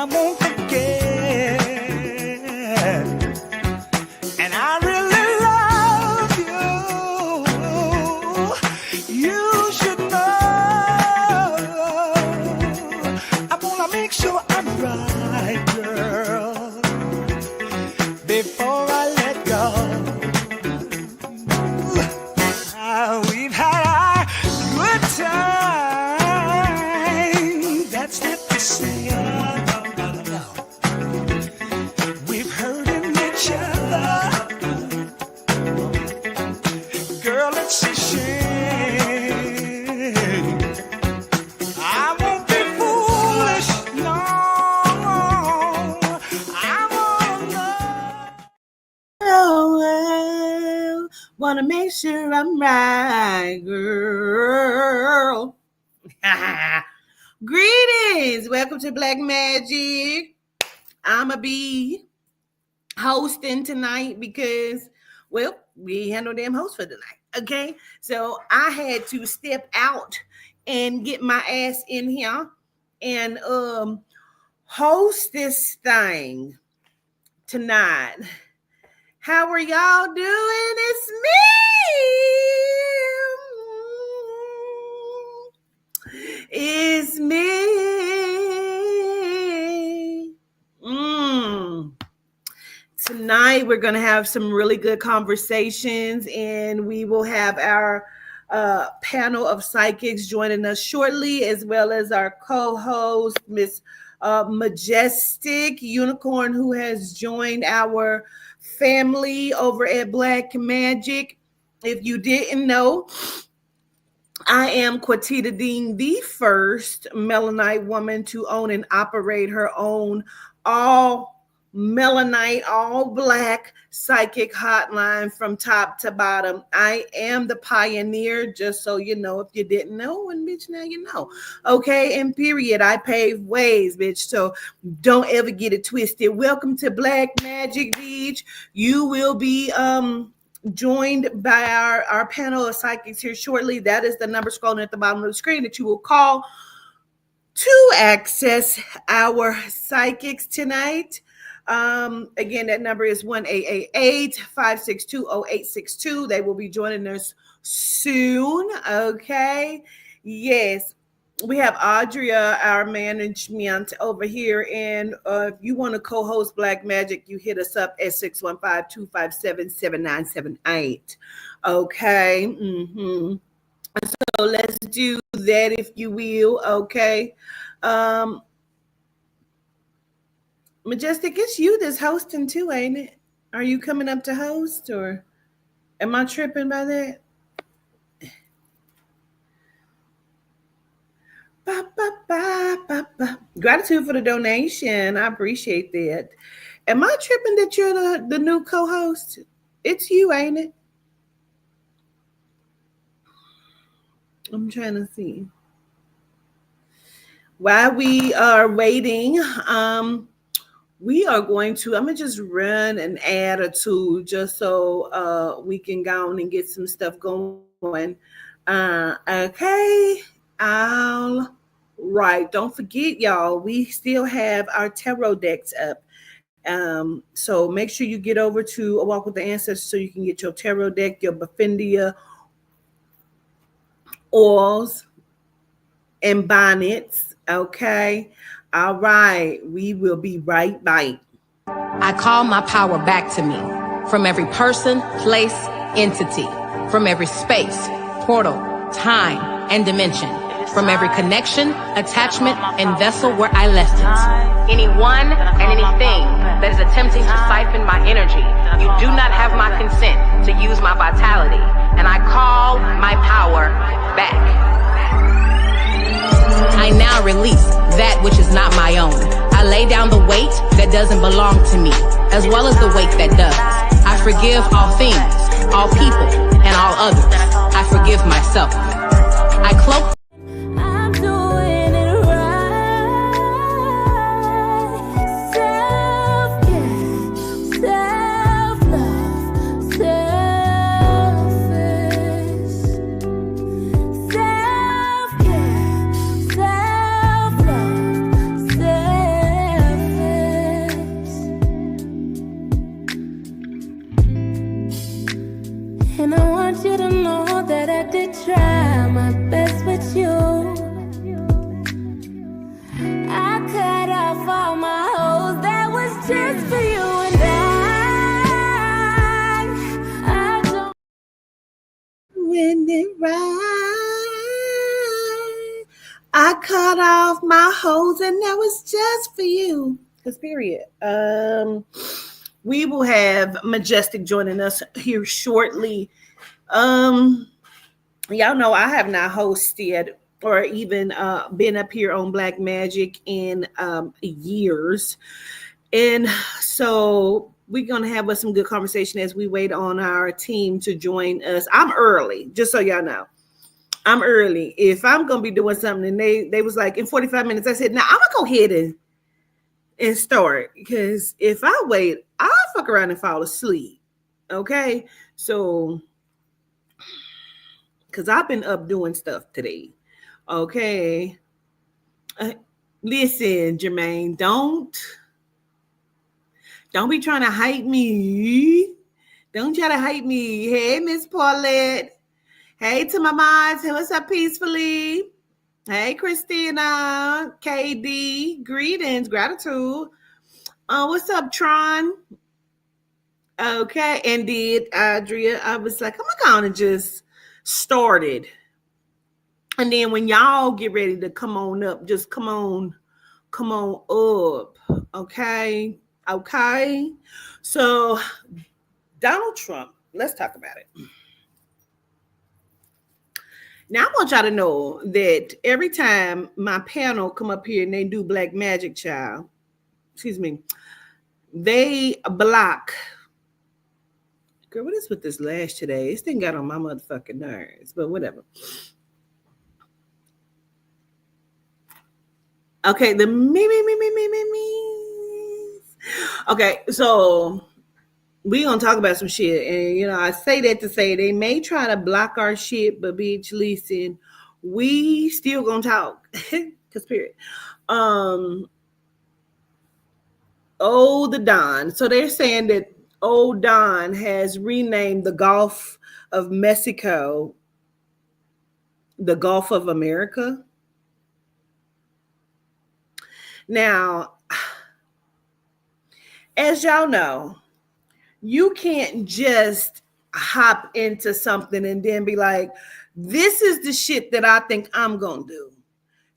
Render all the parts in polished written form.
I won't forget. And I really love you. You should know. I wanna make sure I'm right, girl, before I let go. We've had our good time. That's not to say no. We've hurting each other. Girl, it's a shame. I won't be foolish, no. I won't know. Oh, wanna make sure I'm right, girl. Greetings. Welcome to Black Magic. I'ma be hosting tonight because, well, we ain't no damn host for tonight. Okay, so I had to step out and get my ass in here and host this thing tonight. How are y'all doing? It's me. It's me. Tonight, we're going to have some really good conversations, and we will have our panel of psychics joining us shortly, as well as our co-host, Miss Majestic Unicorn, who has joined our family over at Black Magic. If you didn't know, I am Quatita Dean, the first Melanite woman to own and operate her own all Melanite, all Black psychic hotline from top to bottom. I am the pioneer, just so you know. If you didn't know, and bitch, now you know. Okay, and period. I pave ways, bitch. So don't ever get it twisted. Welcome to Black Magic Beach. You will be joined by our panel of psychics here shortly. That is the number scrolling at the bottom of the screen that you will call to access our psychics tonight. Again, that number is 1-888-562-0862. They will be joining us soon. Okay. Yes. We have Audria, our management over here. And if you want to co-host Black Magic, you hit us up at 615-257-7978. Okay. So let's do that, if you will. Okay. Majestic, it's you that's hosting too, ain't it? Are you coming up to host, or am I tripping by that? Gratitude for the donation. I appreciate that. Am I tripping that you're the new co-host? It's you, ain't it? I'm trying to see. While we are waiting, we are going to, I'm going to just run an ad or two just so we can go on and get some stuff going. Okay. All right. Don't forget, y'all, we still have our tarot decks up. So make sure you get over to A Walk with the Ancestors so you can get your tarot deck, your Beffindia oils and bonnets. Okay. All right. We will be right back. I call my power back to me from every person, place, entity, from every space, portal, time, and dimension, from every connection, attachment, and vessel where I left it. Anyone and anything that is attempting to siphon my energy, you do not have my consent to use my vitality, and I call my power back. I now release that which is not my own. I lay down the weight that doesn't belong to me, as well as the weight that does. I forgive all things, all people, and all others. I forgive myself. I cloak. I'm doing it right. Self-care, self-love, selfish. Self-care, self-love, selfish. my hoes, and that was just for you. Cause period. We will have Majestic joining us here shortly. Y'all know I have not hosted or even been up here on Black Magic in years. And so we're going to have us some good conversation as we wait on our team to join us. I'm early, just so y'all know. I'm early. If I'm going to be doing something and they was like in 45 minutes, I said, now I'm going to go ahead and start, because if I wait, I'll fuck around and fall asleep. Okay? So, because I've been up doing stuff today. Okay? Listen, Jermaine, don't be trying to hype me. Don't try to hype me. Hey, Miss Paulette. Hey, to my moms. Hey, what's up, Peacefully? Hey, Christina. KD. Greetings. Gratitude. What's up, Tron? Okay. Indeed, Adria. I was like, I'm going to just started. And then when y'all get ready to come on up, just come on up. Okay. Okay. So Donald Trump, let's talk about it. Now I want y'all to know that every time my panel come up here and they do Black Magic, child, they block. Girl, what is with this lash today? This thing got on my motherfucking nerves, but whatever. Okay, the me. Okay, so we gonna talk about some shit, and I say that to say they may try to block our shit, but bitch, listen, we still gonna talk. Cause period. The Don. So they're saying that Old Don has renamed the Gulf of Mexico the Gulf of America. Now, as y'all know, you can't just hop into something and then be like, this is the shit that I think I'm going to do.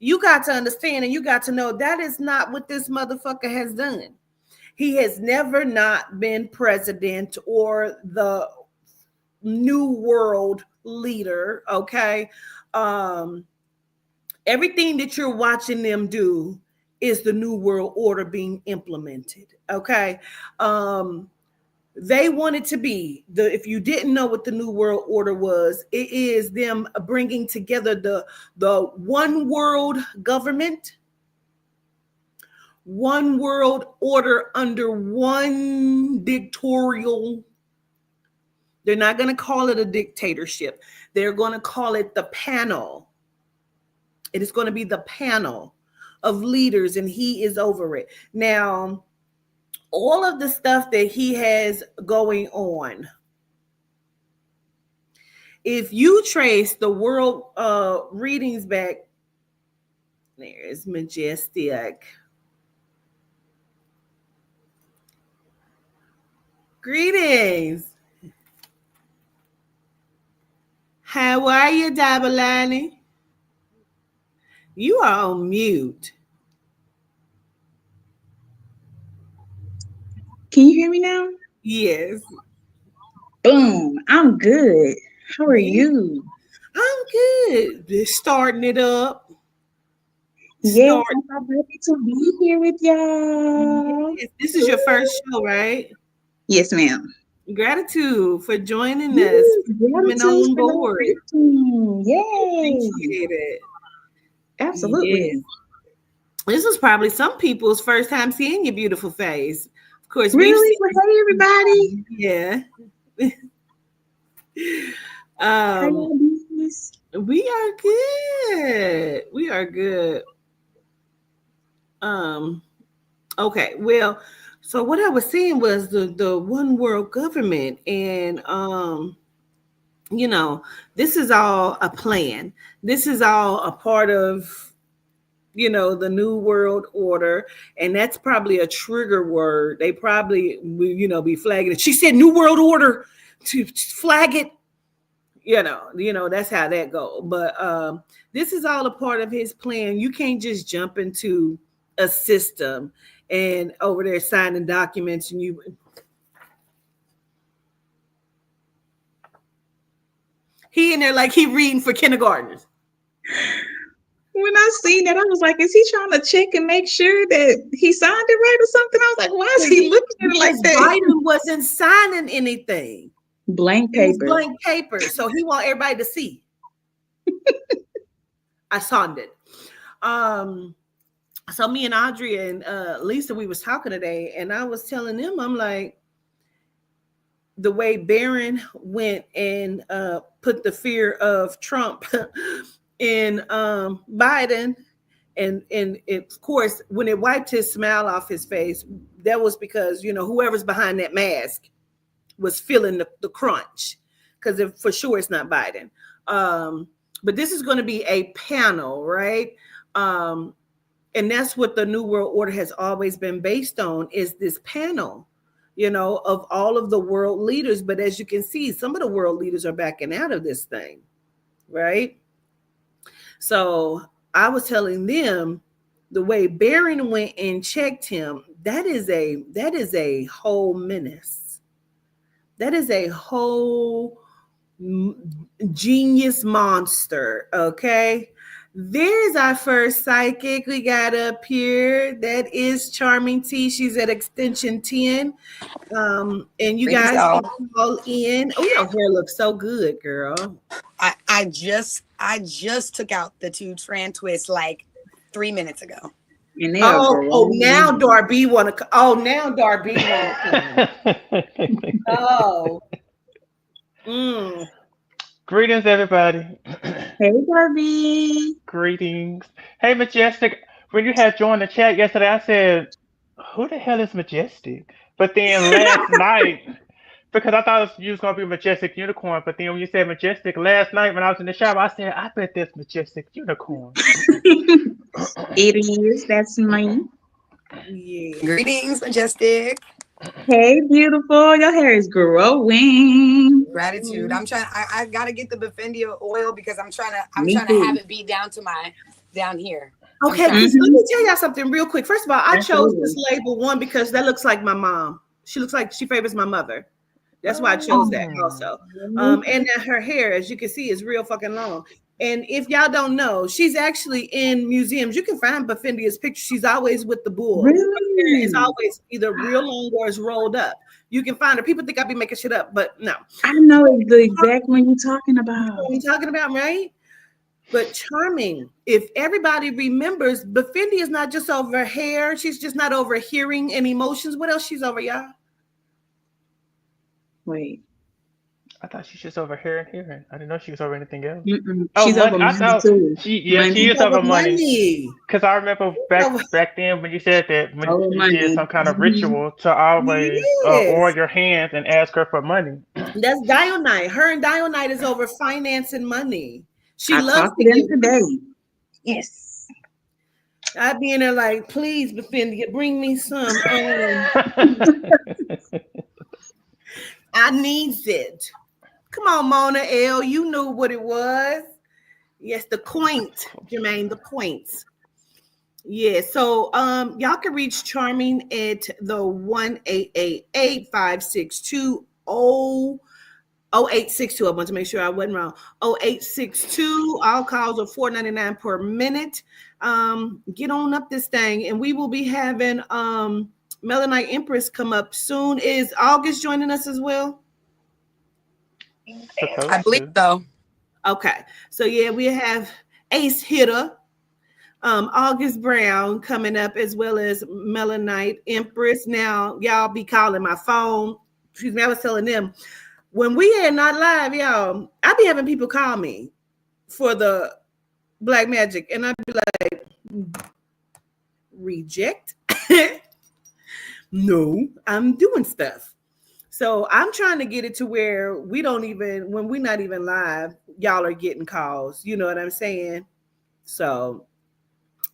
You got to understand and you got to know that is not what this motherfucker has done. He has never not been president or the new world leader, okay? Everything that you're watching them do is the new world order being implemented, okay? They wanted to be if you didn't know what the new world order was, it is them bringing together the one world government, one world order under one dictatorial. They're not going to call it a dictatorship. They're going to call it the panel. It is going to be the panel of leaders, and he is over it. Now, all of the stuff that he has going on, if you trace the world readings back, there's Majestic. Greetings. How are you, Dabalani? You are on mute. Can you hear me now? Yes. Boom. I'm good. How are you? I'm good. Just starting it up. Yes, I'm so happy to be here with y'all. Yes, this is your first show, right? Yes, ma'am. Gratitude for joining us, coming on board. Yay. Appreciate it. Absolutely. Yes. This is probably some people's first time seeing your beautiful face. Of course, really? Well, hey, everybody. Yeah. We are good. We are good. Okay. Well, so what I was saying was the one world government, and this is all a plan. This is all a part of the new world order, and that's probably a trigger word. They probably be flagging it. She said new world order to flag it. That's how that go. But this is all a part of his plan. You can't just jump into a system and over there signing documents and he in there like he reading for kindergartners. When I seen that, I was like, is he trying to check and make sure that he signed it right or something? I was like, why is he looking at it like that? Biden wasn't signing anything. Blank It was paper. blank paper. So he want everybody to see. I signed it. So me and Audrey and Lisa, we was talking today, and I was telling them, I'm like, the way Barron went and put the fear of Trump in Biden, and of course, when it wiped his smile off his face, that was because whoever's behind that mask was feeling the crunch, because for sure it's not Biden. But this is going to be a panel, right? And that's what the New World Order has always been based on, is this panel, of all of the world leaders. But as you can see, some of the world leaders are backing out of this thing, right? So I was telling them, the way Barron went and checked him, that is a whole menace. That is a whole genius monster, okay? There's our first psychic we got up here. That is Charming T. She's at extension 10. And you guys can call in. Oh, your hair looks so good, girl. I just took out the 2 strand twists like 3 minutes ago. And now Darby want to. Oh, now Darby want to. Oh. Greetings, everybody. Hey, Darby. Greetings. Hey, Majestic. When you had joined the chat yesterday, I said, who the hell is Majestic? But then last night, because I thought you was going to be Majestic Unicorn, but then when you said Majestic last night when I was in the shower, I said, I bet that's Majestic Unicorn. It is. That's me. Yeah. Greetings, Majestic. Hey, beautiful. Your hair is growing. Gratitude. I'm trying. I gotta get the Befendia oil because I'm trying to Me have too. it be down here. Okay, I'm trying- let me tell y'all something real quick. First of all, I chose this label one because that looks like my mom. She looks like she favors my mother. That's why I chose that also. And then her hair, as you can see, is real fucking long. And if y'all don't know, she's actually in museums. You can find Befendia's picture. She's always with the bull. Really? Her hair is always either real long or it's rolled up. You can find her. People think I be making shit up, but no. I know the exact one you're talking about. What I'm talking about, right? But Charming, if everybody remembers, Befendia is not just over hair. She's just not over hearing and emotions. What else she's over, y'all? Wait. I thought she's just over here and hearing. I didn't know she was over anything else. Oh, she's over money. money too. She Money. is over money. Money. Because I remember back then when you said that, when Over you money. did some kind of ritual to always Yes. oil your hands and ask her for money. That's Dionite. Her and Dionite is over finance and money. She I loves talked to to them give. today. Yes. I be in there like, please, Befendia, bring me some. I needs it. Come on, Mona L. You knew what it was. Yes, the quaint, Jermaine, the quaints. Yeah, so y'all can reach Charming at the 1-888-562-0862. I want to make sure I wasn't wrong. 0862. All calls are $4.99 per minute. Get on up this thing, and we will be having Melanite Empress come up soon. Is August joining us as well? I believe so. Okay, so yeah, we have Ace Hitter, August Brown coming up, as well as Melanite Empress. Now, y'all be calling my phone. Excuse me, I was telling them when we are not live, y'all, I be having people call me for the Black Magic, and I'd be like, reject. No, I'm doing stuff. So I'm trying to get it to where we don't even, when we're not even live, y'all are getting calls. You know what I'm saying? So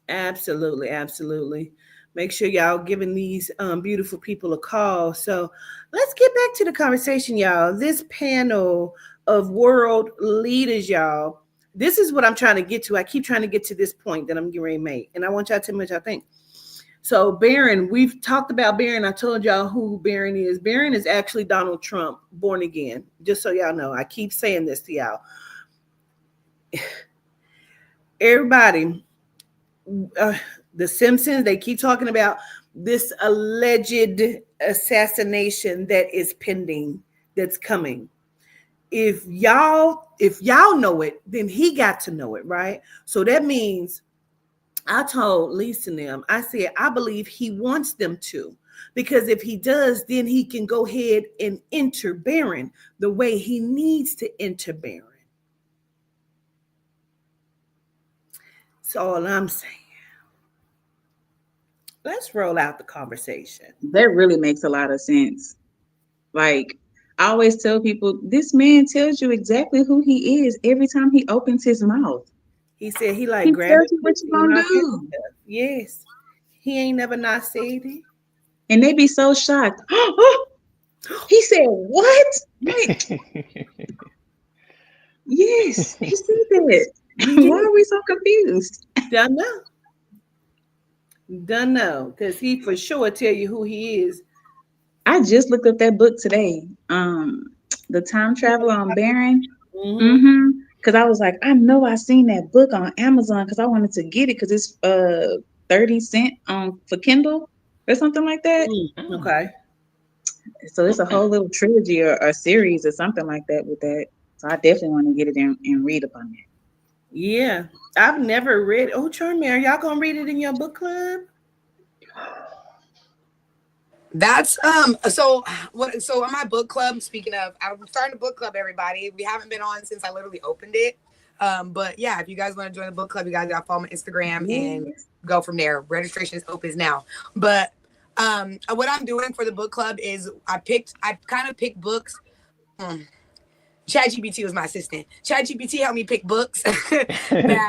absolutely, absolutely. Make sure y'all giving these beautiful people a call. So let's get back to the conversation, y'all. This panel of world leaders, y'all. This is what I'm trying to get to. I keep trying to get to this point that I'm getting ready to make, and I want y'all to tell me what y'all think. So Barron, we've talked about Barron. I told y'all who Barron is. Barron is actually Donald Trump born again. Just so y'all know, I keep saying this to y'all. Everybody, the Simpsons, they keep talking about this alleged assassination that is pending, that's coming. If y'all know it, then he got to know it, right? So that means I told Lisa and them, I said, I believe he wants them to, because if he does, then he can go ahead and enter Barron the way he needs to enter Barron. That's all I'm saying. Let's roll out the conversation. That really makes a lot of sense. Like, I always tell people, this man tells you exactly who he is every time he opens his mouth. He said he like He grabbing tells you what you gonna do. Yes. He ain't never not said it. And they be so shocked. He said, what? Like, yes, he said that. Why are we so confused? Don't know. Because he for sure tell you who he is. I just looked up that book today. The Time Travel on Barron. Because I was like, I know I seen that book on Amazon because I wanted to get it because it's 30 cents for Kindle or something like that. Okay. So it's a whole little trilogy or a series or something like that with that. So I definitely want to get it and read up on it. Yeah. I've never read. Oh, Charmy, are y'all gonna read it in your book club? That's so on my book club, speaking of, I'm starting a book club, everybody. We haven't been on since I literally opened it. But yeah, if you guys want to join the book club, you guys gotta follow my Instagram and go from there. Registration is open now. But what I'm doing for the book club is I kind of picked books. ChatGPT was my assistant. ChatGPT helped me pick books that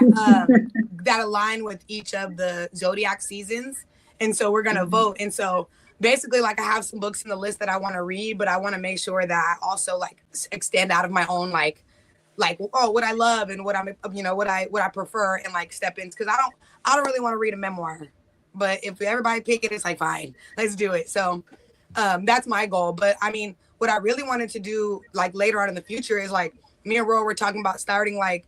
align with each of the zodiac seasons. And so we're gonna vote. And so basically, like, I have some books in the list that I want to read, but I want to make sure that I also like extend out of my own like what I love and what I'm what I prefer and like step in, because I don't really want to read a memoir. But if everybody pick it, it's like fine, let's do it. So that's my goal. But I mean, what I really wanted to do like later on in the future is like me and Ro were talking about starting like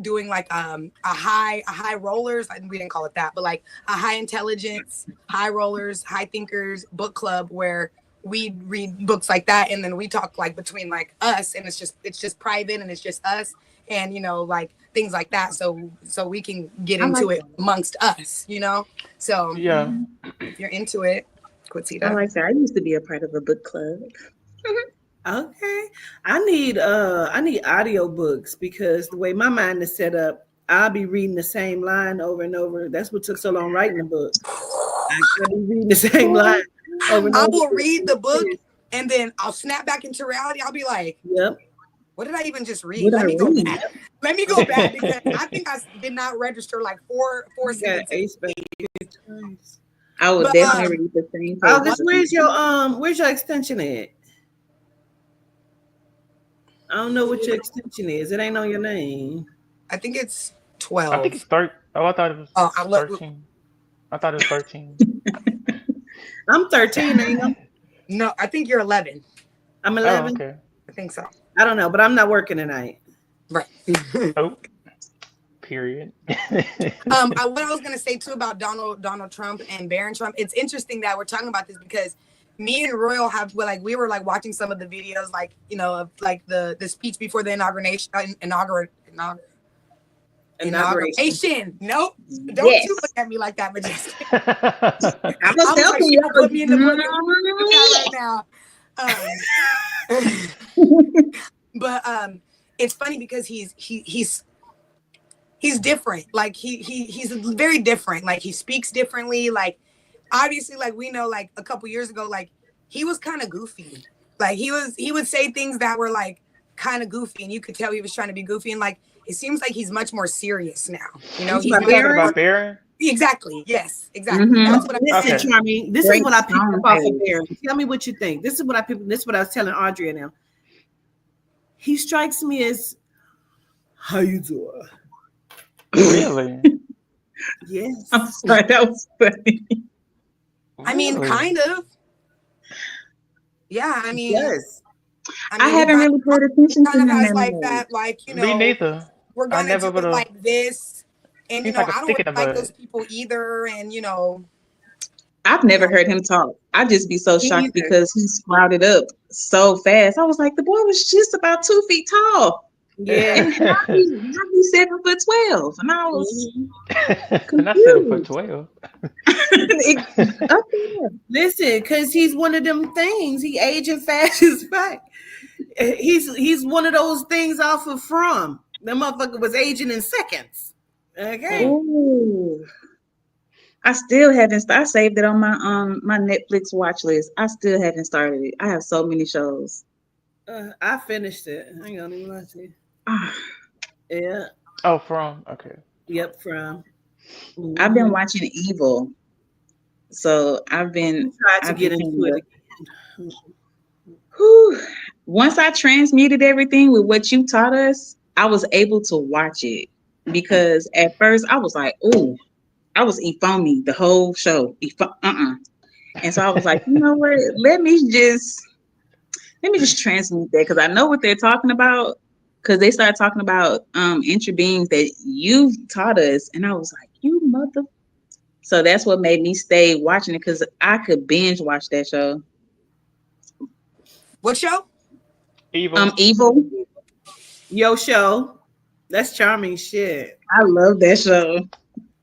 doing like a high rollers. We didn't call it that, but like a high intelligence, high rollers, high thinkers book club where we read books like that, and then we talk like between like us, and it's just private and it's just us, and like things like that, so we can get into it amongst us, So Yeah. if you're into it, Quitita. I like that. I used to be a part of a book club. Okay. I need audio books because the way my mind is set up, I'll be reading the same line over and over. That's what took so long writing the book. I'll be reading the same line over and over. I will read the book and then I'll snap back into reality. I'll be like, yep. What did I even just read? Let me go back. Let me go back because I think I did not register like four sentences. I would definitely read the same. August, where's your extension at? I don't know what your extension is. It ain't on your name. I think it's 12. I think it's 13. Oh, I thought it was 13. I thought it was 13. I'm 13, ain't I? No, I think you're 11. I'm 11. Oh, okay. I think so. I don't know, but I'm not working tonight. Right. Oh. Period. What I was gonna say too about Donald Trump and Barron Trump, it's interesting that we're talking about this because me and Royal we were like watching some of the videos, of like the speech before the inauguration. Nope. Don't you look at me like that, Majestic. I was helping you. Put me in the book right now. But it's funny because he's different. Like he's very different. Like he speaks differently. Like obviously, like we know, like a couple years ago, like he was kind of goofy. Like he would say things that were like kind of goofy, and you could tell he was trying to be goofy. And like it seems like he's much more serious now. He's talking about Barron. Exactly. Yes. Exactly. Mm-hmm. That's what Listen, Charmy. This is what I picked up off of Barron. Tell me what you think. This is what I was telling Audrey now. he strikes me as how you doing? Really? Yes. I'm sorry, that was funny. I mean, Really? kind of. Yeah, I mean, Yes. I he haven't kind really paid he attention to kind of him has that like much. that, like, you Me know, neither. we're I gonna never do would it have. like this. And, you He's know, like a I don't stick really in the like butt. those people either. And, you know, I've you never know, heard him talk. I just be so Me shocked either. because he sprouted up so fast. I was like, the boy was just about 2 feet tall. Yeah. And now he's 7'12". And I was Mhm. Not 7 foot confused. 12. Up there. Listen, because he's one of them things. He aging fast as fuck. He's one of those things off of From. That motherfucker was aging in seconds. Okay. Mm. Ooh. I still haven't. I saved it on my Netflix watch list. I still haven't started it. I have so many shows. I finished it. I ain't gonna even lie to you. Ah, Yeah. Oh, from okay. Yep. From. I've been Mhm. watching Evil, so I tried to I've get been into kind it of. again. Whew. Once I transmuted everything with what you taught us, I was able to watch it because at first I was like, "Ooh," I was foamy the whole show. And so I was like, you know what? Let me just transmute that because I know what they're talking about. Because they started talking about intra beings that you've taught us, and I was like, you mother. So that's what made me stay watching it because I could binge watch that show. what show? Evil. Evil. Yo, show. That's charming shit. I love that show. I I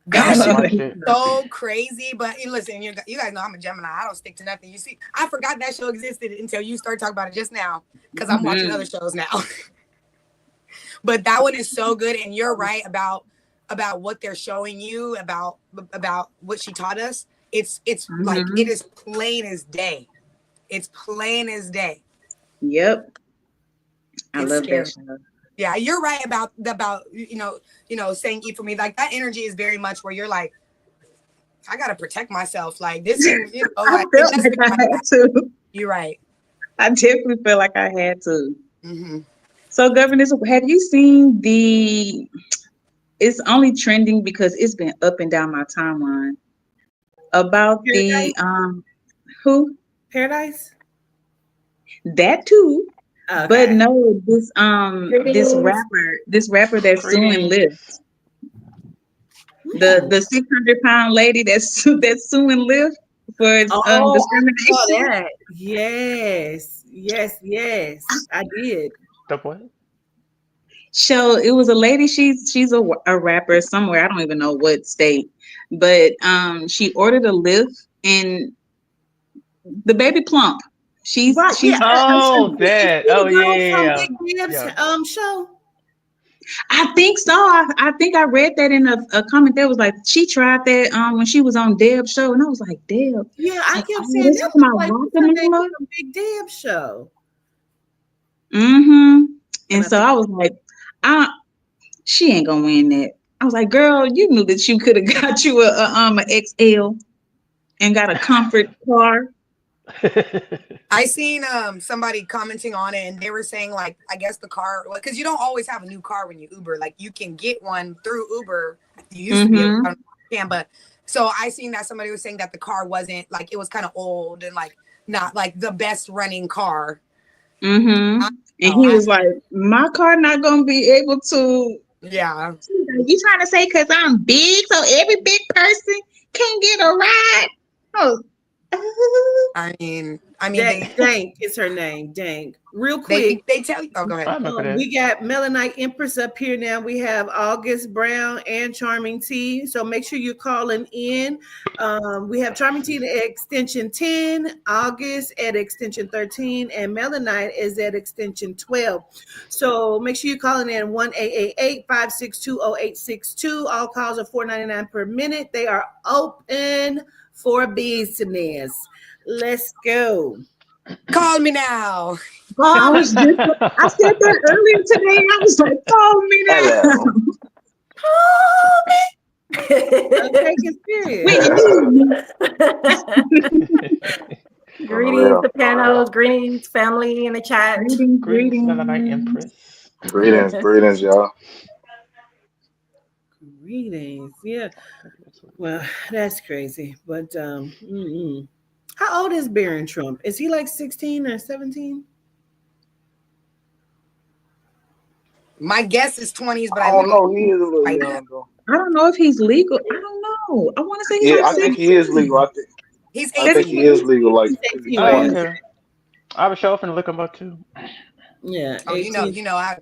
That haven't shit love watched is it. so crazy. But listen, you guys know I'm a Gemini. I don't stick to nothing. You see, I forgot that show existed until you started talking about it just now because I'm watching Mhm. other shows now. But that one is so good, and you're right about what they're showing you about what she taught us. It's like it Mhm. is plain as day. It's plain as day. Yep. I It's love that scary. show. Yeah, you're right about saying eat for me. Like that energy is very much where you're like, I gotta protect myself. Like this seems, I like it felt does like feel I like had that. to. You're right. I definitely felt like I had to. Mm-hmm. So, governors, have you seen the? It's only trending because it's been up and down my timeline about the Paradise. who Paradise. that too, but Okay. no, this Greetings. rapper that's suing Lyft, Greetings. the Hmm. 600-pound lady that's suing Lyft for Oh, I saw discrimination. that. Yes. Yes. Yes. I did. The what? So it was a lady. She's a rapper somewhere. I don't even know what state, but she ordered a Lyft and the baby plump. She's Right. Yeah. she's Oh, Is she that. Oh, the girl from yeah. Big Dib's Yeah. show? I think so. I think I read that in a comment that was like she tried that when she was on Deb's show, and I was like, Deb, Yeah, I like, kept oh, saying this that is looked my like what's her name Rockamilla. from Big Dib's show. Mm-hmm. And And I so think I was like, she ain't gonna win that. I was like, girl, you knew that you could have got you a XL and got a comfort car. I seen somebody commenting on it, and they were saying like, I guess the car, because you don't always have a new car when you Uber. Like you can get one through Uber. You used to be able to, I Mm-hmm. don't know if you can, but so I seen that somebody was saying that the car wasn't like, it was kind of old and like not like the best running car. Mm-hmm. I And don't he know. was like, my car not gonna be able to. Yeah. You trying to say because I'm big, so every big person can get a ride? Oh, I mean, Dank is her name. Dank. Real quick. they tell you. Oh, go ahead. I remember that. We got Melanite Empress up here now. We have August Brown and Charming T. So make sure you're calling in. We have Charming T at extension 10, August at extension 13, and Melanite is at extension 12. So make sure you're calling in 1-888-562-0862. All calls are $4.99 per minute. They are open for business. Let's go. Call me now. I was just, I said that earlier today. I was like, call me Hello. Okay, it's when serious. you need me. Greetings. Greetings real. to panels. Greetings, family in the chat. Greetings, Greetings, Melanite greetings. Empress. Greetings, y'all. Greetings. Yeah. Well, that's crazy. But how old is Barron Trump? Is he like 16 or 17? My guess is 20s, but I I don't literally know. He is a have little no idea. young though. I don't know if he's legal. I don't know. I want to say he's Yeah, like I think he is 16. legal. He's I think 18. he is legal, like He's in his 18, Oh, right? 20s. okay. I was sure finna look him up too. Yeah, Oh, 18. I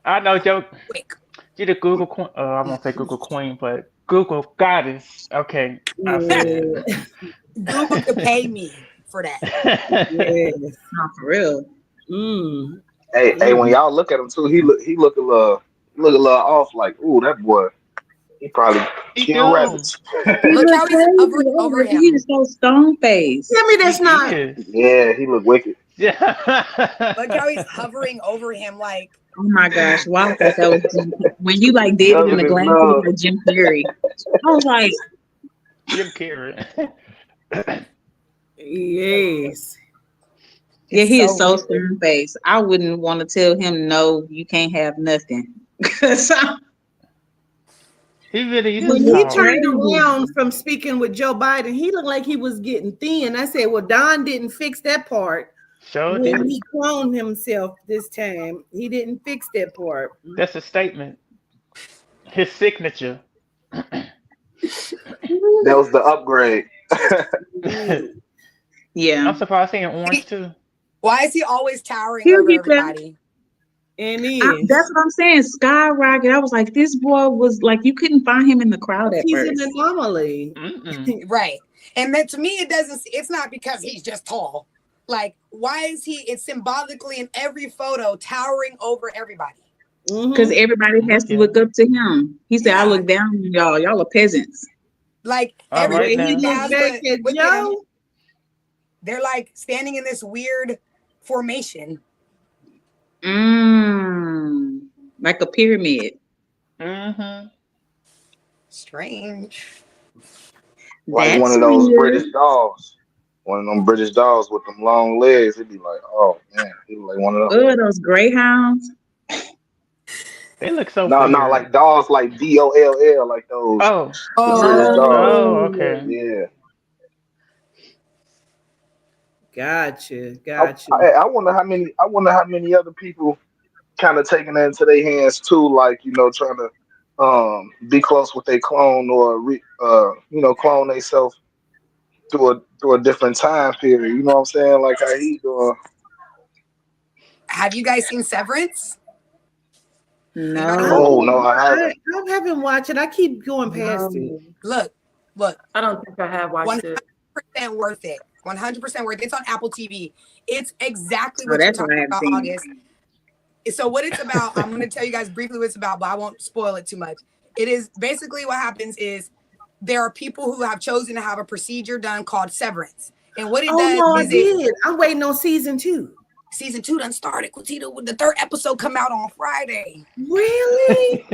I know, Joe. quick. You the Google Queen. I won't say Google Queen, but Google Goddess. Okay, I'll say Yeah. Google could pay me for that. that. Yes. Not for real. Mm. Hey, when y'all look at him too, he look a little off. Like, ooh, that boy, he probably He kill do. rabbits. He Look look how he's crazy. hovering I was over like, he him. is so stone faced. Tell me He that's not. is. Yeah, he look wicked. Look how he's Yeah. hovering over him. Like, Oh my gosh. Wow, I thought that was Jim. When you like did it in Loving the his glass, it was love. like Jim Carrey. I was like, Jim Carrey. Yes. yeah, it's he is so so weird. stone faced. I wouldn't want to tell him no, you can't have nothing. 'Cause He really is When he he look tall. turned crazy. around from speaking with Joe Biden, he looked like he was getting thin. I said, well, Don didn't fix that part Sure when did. he cloned himself this time. He didn't fix that part. That's a statement. His signature. That was the upgrade. I'm Yeah. surprised he in orange too. Why is he always towering He'll over get there. everybody? And That's what I'm saying. Skyrocket. I was like, this boy was like, you couldn't find him in the crowd at he's an first. anomaly. Mm-mm. Right. And then to me, it's not because he's just tall. Like, why is it's symbolically in every photo towering over everybody? Because everybody has to Okay. look up to him. He said, I Yeah. look down on y'all. Y'all are peasants. Like, All The right way everybody he now. looked has back at with him, Joe. they're like standing in this weird formation. Like a pyramid. Mm-hmm. Strange. Like one That's of those weird. British dolls. One of them British dolls with them long legs. It'd be like, oh man, he look like one of them. Oh, those greyhounds. They look so No, weird. like dolls like DOLL, like those Oh. British dolls. Oh, Oh, okay. Yeah. Gotcha. I wonder how many. I wonder how many other people kind of taking that into their hands too, like trying to be close with their clone or clone themselves through a different time period. You know what I'm saying? Like how he doing. Have you guys seen Severance? no. Oh no, I haven't. I haven't watched it. I keep going past it. Look. I don't think I have watched it. 100% worth it. 100% worth it. It's on Apple TV. It's exactly Oh, what you're that's what I talking have about, seen. August. So what it's about, I'm going to tell you guys briefly what it's about, but I won't spoil it too much. It is basically what happens is there are people who have chosen to have a procedure done called severance. And what it does No, I is did. I'm waiting on season 2. Season 2 done started. The third episode come out on Friday. Really?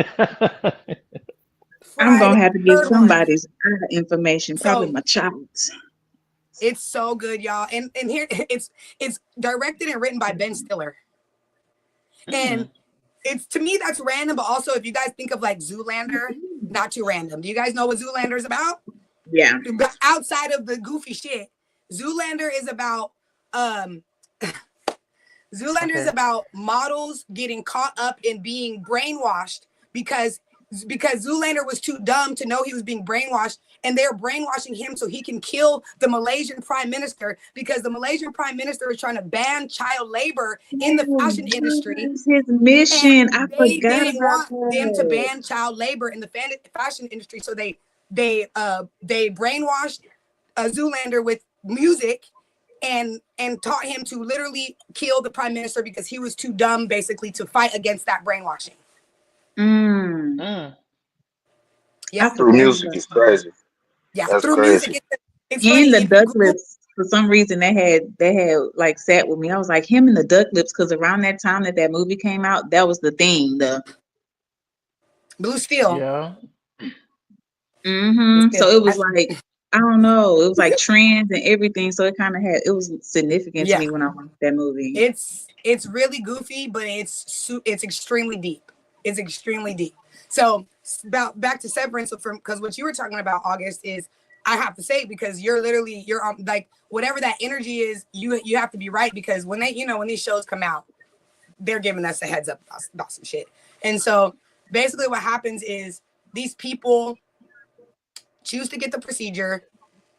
I'm gonna have to get third one. somebody's information, probably So- my child's. It's so good, y'all. And here it's directed and written by Ben Stiller. And it's, to me, that's random, but also if you guys think of like Zoolander, not too random. Do you guys know what Zoolander is about? Yeah. Outside of the goofy shit, Zoolander is about is about models getting caught up in being brainwashed because Zoolander was too dumb to know he was being brainwashed, and they're brainwashing him so he can kill the Malaysian prime minister because the Malaysian prime minister is trying to ban child labor in the fashion industry. That's his mission. I They forgot didn't about want them to that. ban child labor in the fashion industry, so they brainwashed Zoolander with music and taught him to literally kill the prime minister because he was too dumb, basically, to fight against that brainwashing. Yeah, Through music is crazy. Yeah, That's through crazy. music. It's And funny. the If duck you Google, lips, for some reason they had like sat with me. I was like him and the duck lips, because around that time that movie came out, that was the thing. The Blue Steel. Yeah. So it was like I don't know. It was like trends and everything, so it was significant to Yeah. me when I watched that movie. It's really goofy, but it's extremely deep. It's extremely deep. So back to Severance, because what you were talking about, August, is I have to say, because you're like whatever that energy is, you have to be right, because when when these shows come out, they're giving us a heads up about some shit. And so basically what happens is these people choose to get the procedure.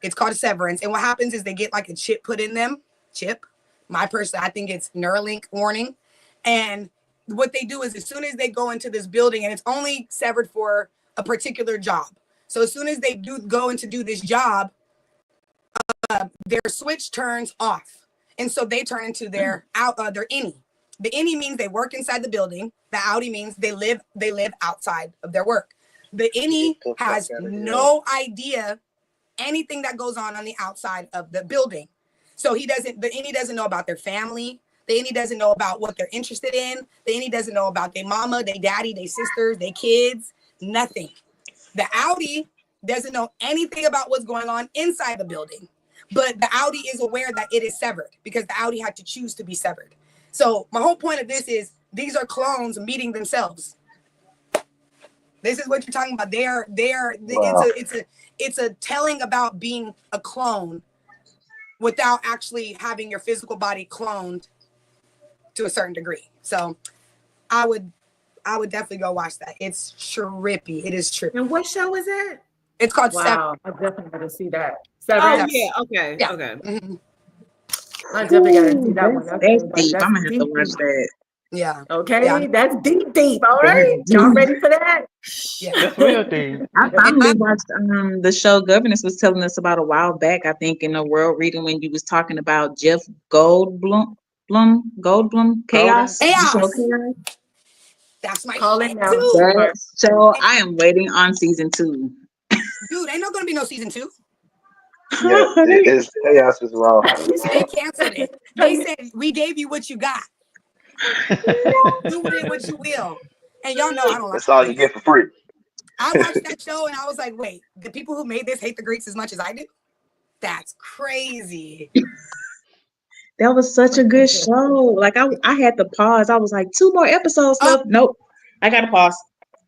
It's called a severance. And what happens is they get like a chip put in them. I think it's Neuralink warning. And what they do is as soon as they go into this building, and it's only severed for a particular job. So as soon as they go in to do this job, their switch turns off. And so they turn into their innie. The innie means they work inside the building. The outie means they live outside of their work. The innie has no idea anything that goes on the outside of the building. So the innie doesn't know about their family. The innie doesn't know about what they're interested in. The innie doesn't know about their mama, their daddy, their sisters, their kids, nothing. The outie doesn't know anything about what's going on inside the building. But the outie is aware that it is severed because the outie had to choose to be severed. So my whole point of this is these are clones meeting themselves. This is what you're talking about. Wow. It's a telling about being a clone without actually having your physical body cloned to a certain degree. So I would definitely go watch that. It's trippy. It is trippy. And what show is that? It's called Wow. I definitely got to see that. Oh yeah. Okay. Yeah. Okay. Mm-hmm. I definitely got to see that one. That's deep. I'm gonna have to watch that. Yeah. Okay, Yeah. that's deep. All right, y'all ready for that? Yeah. That's real deep. I finally watched the show Governess was telling us about a while back, I think, in the World Reading, when you was talking about Jeff Goldblum Chaos. Chaos. That's my Calling shit now. too. So I am waiting on season 2. Dude, ain't not gonna be no season 2. Yeah, it's Chaos is wrong. They canceled it. They said we gave you what you got. Do with it what you will. And y'all know I don't like That's all you get for free. I watched that show and I was like, wait, the people who made this hate the Greeks as much as I do? That's crazy. That was such a good show. Like I had to pause. I was like, 2 more episodes left. Nope. I gotta pause.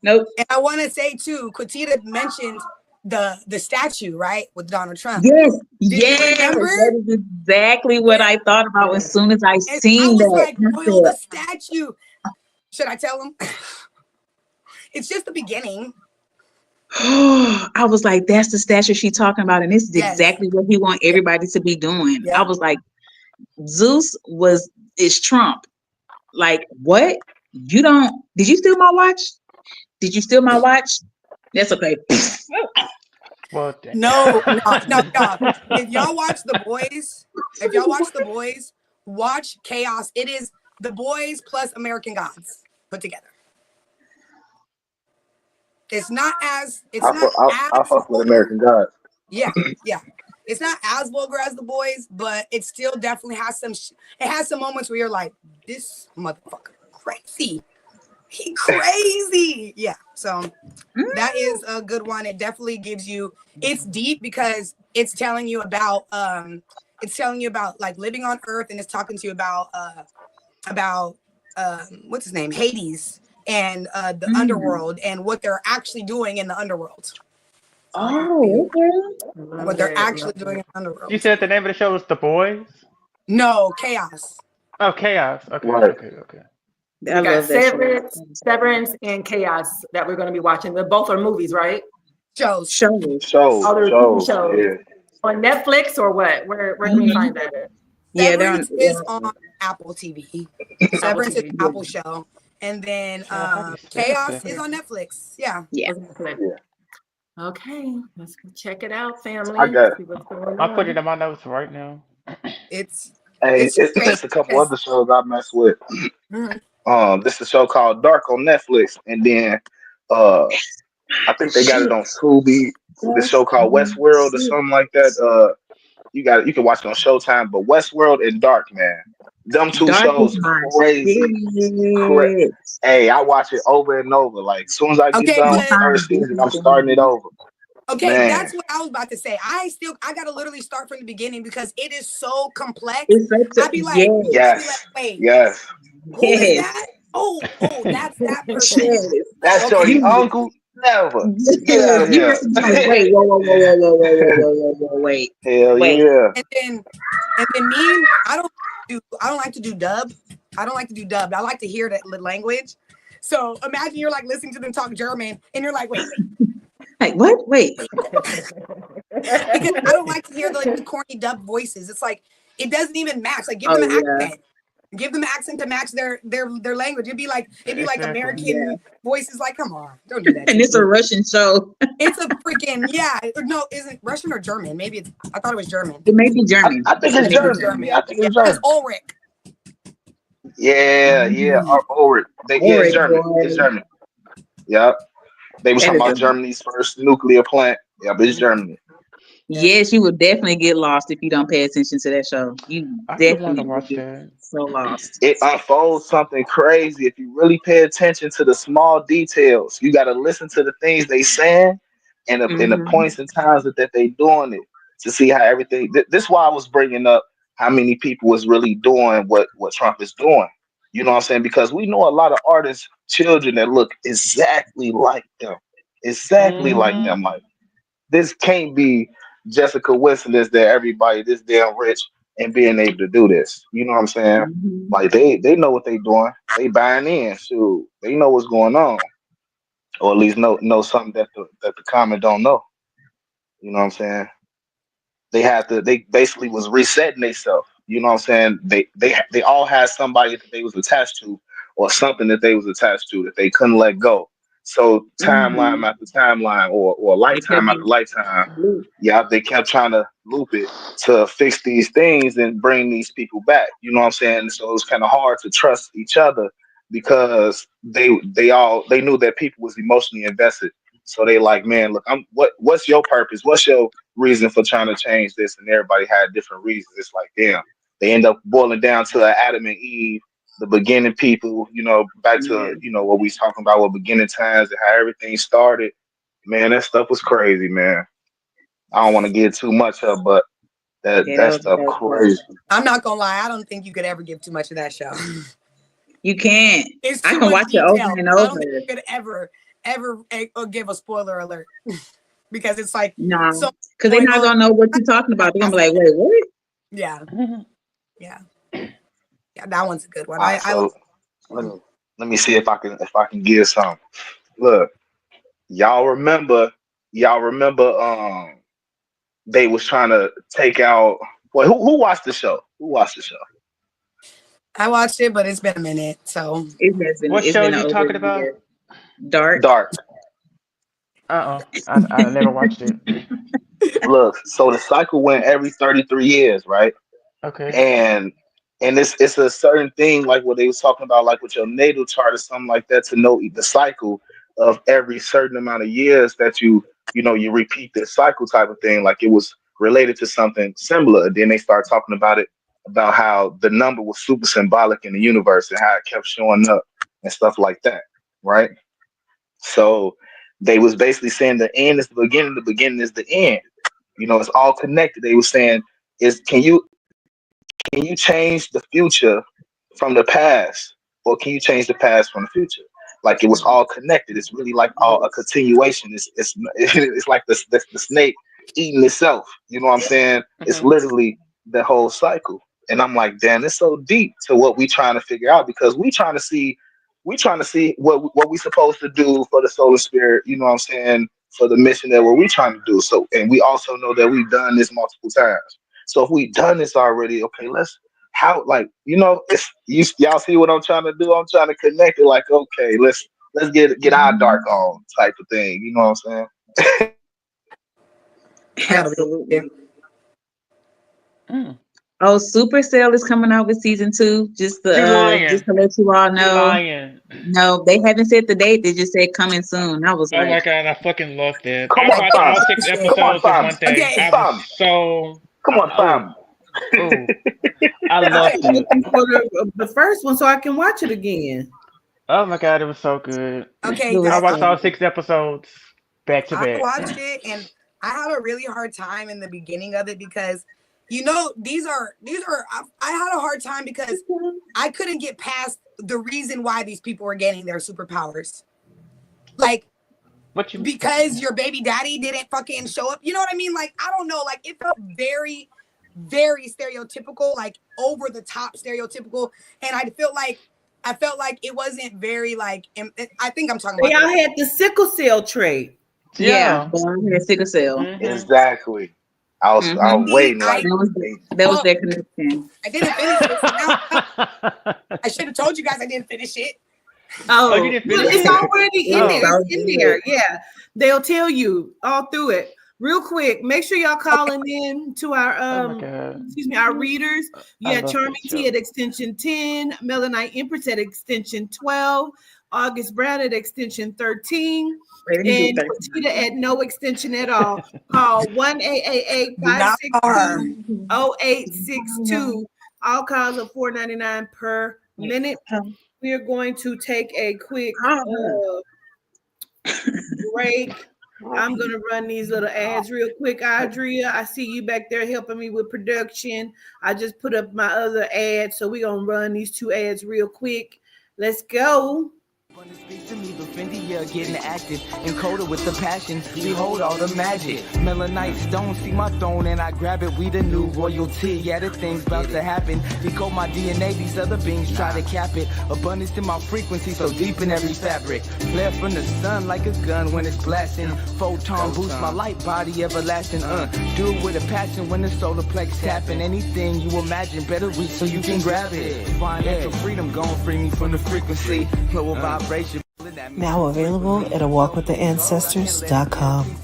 Nope. And I want to say too, Quatita mentioned the statue, right, with Donald Trump. Yes, Did you remember? that is exactly what I thought about as soon as I seen I was that. like, well, the statue. Should I tell him? It's just the beginning. I was like, that's the statue she's talking about, and this is exactly what he want everybody to be doing. I was like, Zeus is Trump. Like, what? Did you steal my watch? Did you steal my watch? That's okay. Well, no. If y'all watch The Boys, watch Chaos. It is The Boys plus American Gods put together. It's not as I fuck with American Gods. Yeah. It's not as vulgar as The Boys, but it still definitely has some. It has some moments where you're like, this motherfucker crazy. He crazy. Yeah. So that is a good one. It definitely gives you. It's deep because it's telling you about like living on Earth, and it's talking to you about what's his name, Hades, and the underworld, and what they're actually doing in the underworld. Oh, okay. What they're actually doing in the underworld. You said the name of the show was The Boys? No, Chaos. Oh, Chaos. Okay, Right. okay. We got Severance and Chaos that we're going to be watching. Both are movies, right? Shows. Shows. Oh, they're Shows. shows. Yeah. On Netflix or what? Where can we find that? Yeah, Severance is on Apple TV. Severance is an Apple show. And then Chaos is on Netflix. Yeah. Yeah. Okay, let's go check it out, family. I got it. See what's going I'll on. put it in my notes right now. It's just a couple other shows I mess with. Mhm. This is a show called Dark on Netflix, and then I think they got it on Tubi. The show called Westworld or something like that. You can watch it on Showtime. But Westworld and Dark, man, them two shows crazy. Hey, I watch it over and over. Like as soon as I get done with the first season, I'm starting it over. Okay, Man. that's what I was about to say. I gotta literally start from the beginning because it is so complex. It's such a I'd be like, Yes. wait, Yes. who is yes. that? Oh, that's that person. Yes. That's Okay. your uncle? Never. Get out of You here. have to know, wait, whoa, wait. Hell Wait. yeah. And then me, I don't like to do dub. I don't like to do dub. I like to hear the language. So imagine you're like listening to them talk German and you're like, wait. Like what? Wait. Because I don't like to hear the corny dub voices. It's like it doesn't even match. Like give them an accent. Give them an accent to match their language. It'd be like American voices. Like, come on, don't do that. And it's a Russian show. It's a freaking no, isn't Russian or German? Maybe I thought it was German. It may be German. I think it's German. Yeah, I think it's German. It's Ulrich. Yeah. Ulrich. It's German. Boy. It's German. Yep. They were talking about Germany's first nuclear plant. Yeah, but it's Germany. Yes, you would definitely get lost if you don't pay attention to that show. You I definitely want to would watch get that. so lost. It unfolds something crazy if you really pay attention to the small details. You got to listen to the things they saying and the points and times that they doing it to see how everything. This is why I was bringing up how many people was really doing what Trump is doing. You know what I'm saying? Because we know a lot of artists, children that look exactly like them. Exactly like them. Like, this can't be just a coincidence that everybody this damn rich and being able to do this. You know what I'm saying? Like they know what they doing. They buying in. Shoot, they know what's going on. Or at least know something that the common don't know. You know what I'm saying? They basically was resetting themselves. You know what I'm saying? They all had somebody that they was attached to or something that they was attached to that they couldn't let go. So timeline after timeline or lifetime after lifetime, they kept trying to loop it to fix these things and bring these people back. You know what I'm saying? And so it was kind of hard to trust each other because they knew that people was emotionally invested. So they like, man, look, what's your purpose? What's your reason for trying to change this? And everybody had different reasons. It's like, damn, they end up boiling down to Adam and Eve, the beginning people, back to, what we was talking about with beginning times and how everything started. Man, that stuff was crazy, man. I don't want to get too much of, but that stuff crazy. I'm not gonna lie, I don't think you could ever give too much of that show. You can't. It's I too can much watch it over and detail. I don't over. think you could ever give a spoiler alert because it's like No, so because they're not gonna know what you're talking about. They're gonna be like, wait, what? Yeah, that one's a good one. Let me see if I can give some. Look, y'all remember they was trying to take out. Well, who watched the show? I watched it, but it's been a minute. So What show are you talking about? Dark. I never watched it. Look, so the cycle went every 33 years, right? Okay. And it's a certain thing like what they was talking about, like with your natal chart or something like that, to know the cycle of every certain amount of years that you repeat this cycle type of thing. Like it was related to something similar. Then they start talking about how the number was super symbolic in the universe and how it kept showing up and stuff like that, right? So they was basically saying the end is the beginning is the end. It's all connected. They were saying, can you change the future from the past, or can you change the past from the future? Like it was all connected. It's really like all a continuation. It's like the snake eating itself. You know what I'm saying? It's literally the whole cycle. And I'm like, damn, it's so deep to what we trying to figure out, because we trying to see what we supposed to do for the solar spirit. You know what I'm saying? For the mission that what we trying to do. So, and we also know that we've done this multiple times. So if we've done this already, okay, y'all see what I'm trying to do? I'm trying to connect it. Like, okay, let's get our dark on type of thing. You know what I'm saying? Absolutely. Oh, Supercell is coming out with season 2. Just to let you all know. No, they haven't said the date. They just said coming soon. I was oh like, my god, I fucking love that. Come I on, watched fam. all 6 episodes in one day. Okay. I was so. Come on, fam. I loved it. For the first one, so I can watch it again. Oh my god, it was so good. Okay, I watched all 6 episodes back to I back. watched it, and I had a really hard time in the beginning of it because, you know, I had a hard time because I couldn't get past the reason why these people were getting their superpowers. Like, What you? because your baby daddy didn't fucking show up. You know what I mean? Like, I don't know. Like, it felt very, very stereotypical, like over the top stereotypical. And I felt like it wasn't very like, I think I'm talking They about. all had the sickle cell trait. Yeah, the sickle cell. Exactly. I was waiting like that was their connection. I didn't finish it. I should have told you guys I didn't finish it. Oh, you didn't finish it's it? already in Oh. there. It's in there. Yeah, they'll tell you all through it. Real quick, make sure y'all calling in to our our readers. You got Charming T at extension 10, Melanite Empress at extension 12, August Brown at extension 13, and Tita at no extension at all. Call 1-888-562-0862. All calls are $4.99 per minute. We are going to take a quick break. I'm going to run these little ads real quick. Adria, I see you back there helping me with production. I just put up my other ad, so we're going to run these two ads real quick. Let's go. Speak to me, but Fendi, yeah, getting active, encoded with the passion. Behold all the magic. Melanite stone, see my throne, and I grab it. We the new royalty. Yeah, the thing's about to happen. Decode my DNA, these other beings try to cap it. Abundance in my frequency, so deep in every fabric. Flare from the sun like a gun when it's blasting. Photon boost my light body, everlasting. Do it with a passion when the solar plex tapping. Anything you imagine, better reach so you can grab it. Financial freedom, gon' free me from the frequency. Lower vibration. Now available at awalkwithancestors.com.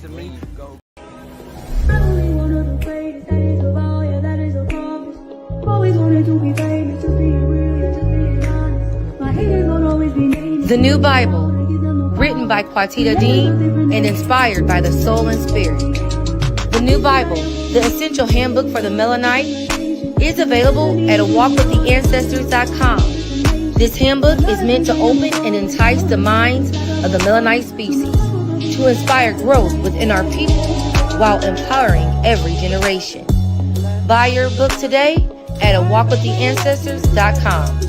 The New Bible, written by Quatita Dean and inspired by the soul and spirit. The New Bible, the essential handbook for the Melanite, is available at awalkwithancestors.com. This handbook is meant to open and entice the minds of the Melanite species, to inspire growth within our people while empowering every generation. Buy your book today at awalkwithancestors.com.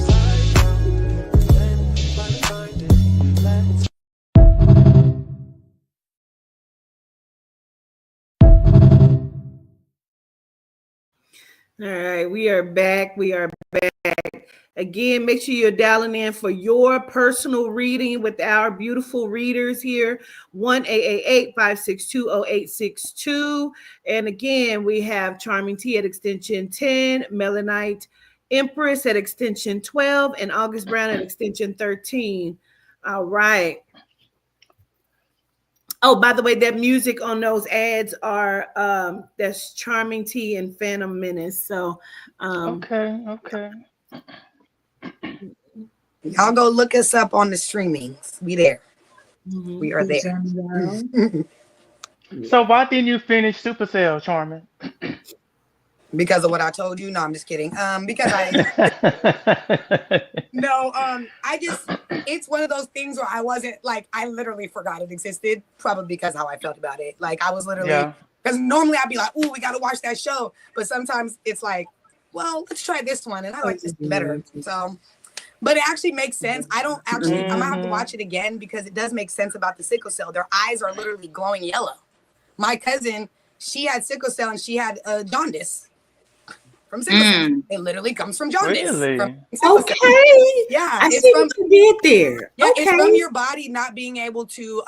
All right, we are back. Again, make sure you're dialing in for your personal reading with our beautiful readers here. 1-888-562-0862. And again, we have Charming T at extension 10, Melanite Empress at extension 12, and August Brown at extension 13. All right. Oh, by the way, that music on those ads are that's Charming T and Phantom Menace. So Okay. Y'all go look us up on the streamings. We there. We are there. So why didn't you finish Supercell, Charmin? Because of what I told you? No, I'm just kidding. Because it's one of those things where I wasn't like, I literally forgot it existed, probably because how I felt about it. Like I was literally, because normally I'd be like, oh, we got to watch that show. But sometimes it's like, well, let's try this one. And I like this better. So, but it actually makes sense. I'm gonna have to watch it again because it does make sense about the sickle cell. Their eyes are literally glowing yellow. My cousin, she had sickle cell and she had jaundice. From sickle cell. It literally comes from jaundice. Really? From Yeah, I see what you did there. Yeah, it's from your body not being able to